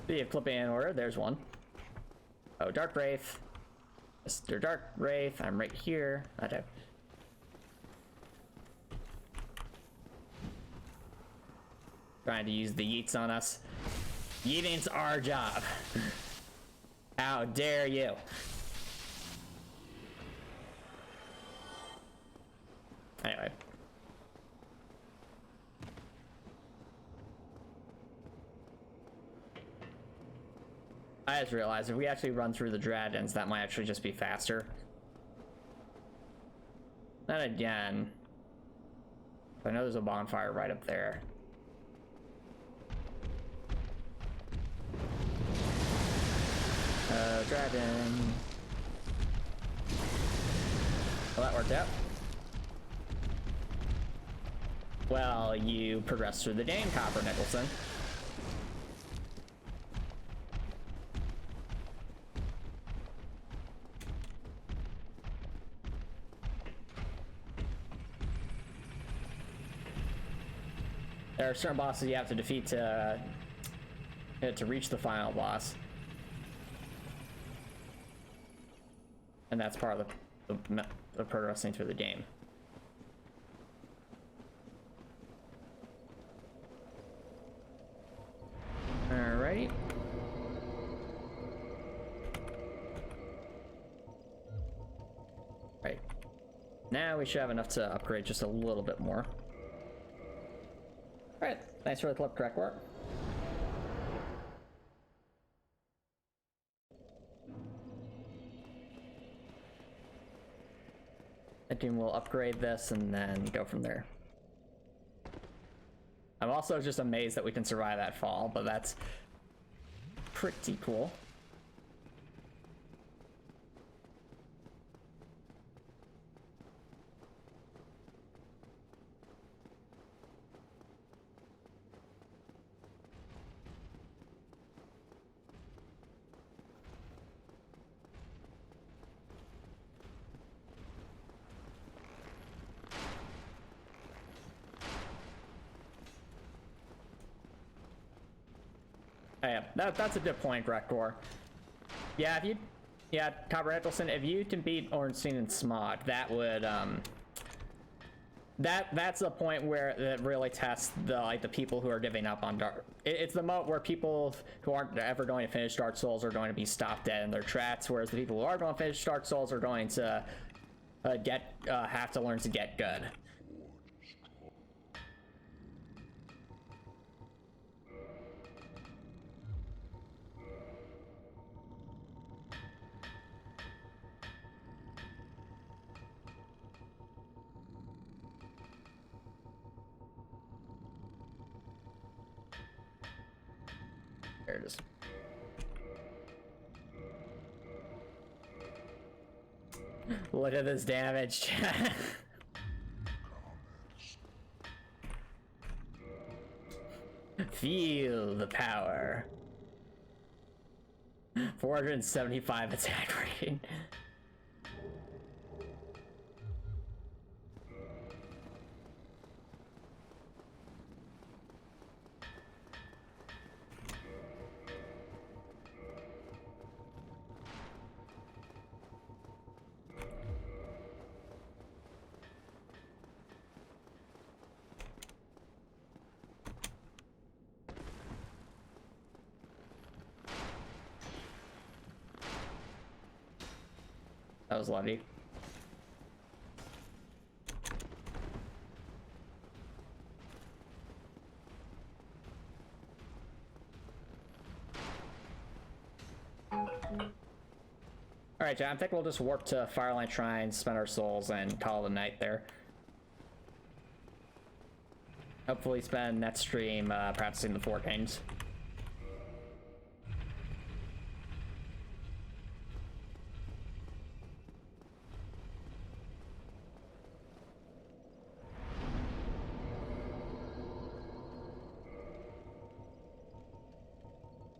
Speaking of clipping in order, there's one. Oh, Dark Wraith. Mr. Dark Wraith, I'm right here. Okay. Trying to use the yeets on us. Yeeting's our job. How dare you? Anyway. I just realized if we actually run through the dragons, that might actually just be faster. Then again, I know there's a bonfire right up there. Dragon. Well, that worked out. Well, you progress through the game, Copper Nicholson. There are certain bosses you have to defeat to reach the final boss. And that's part of the progressing through the game. Alrighty. Right. Now we should have enough to upgrade just a little bit more. Alright, thanks for the clip, correct work. I think we'll upgrade this and then go from there. I'm also just amazed that we can survive that fall, but that's pretty cool. Oh, yeah, that's a good point, Rektor. Yeah, Copper Ethelson, if you can beat Ornstein and Smog, that would, that's a point where it really tests the people who are giving up on Dark. It's the moat where people who aren't ever going to finish Dark Souls are going to be stopped dead in their tracks, whereas the people who are going to finish Dark Souls are going to have to learn to get good. There it is. Look at this damage, chat. Feel the power. 475 attack rate. That was lucky. Alright, John, I think we'll just warp to Fireline Shrine, spend our souls, and call it a night there. Hopefully spend next stream practicing the 4 games.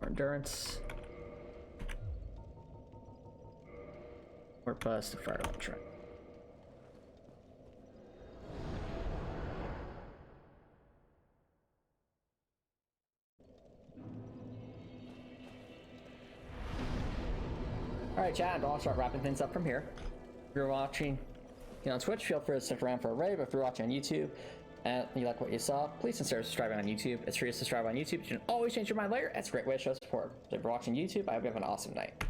Endurance. Or bust to Fireline Shrine. Alright, chat, I'll start wrapping things up from here. If you're watching on Twitch, feel free to stick around for a raid, but if you're watching on YouTube and you like what you saw, please consider subscribing on YouTube. It's free to subscribe on YouTube. You can always change your mind later. That's a great way to show support. So if you're watching YouTube, I hope you have an awesome night.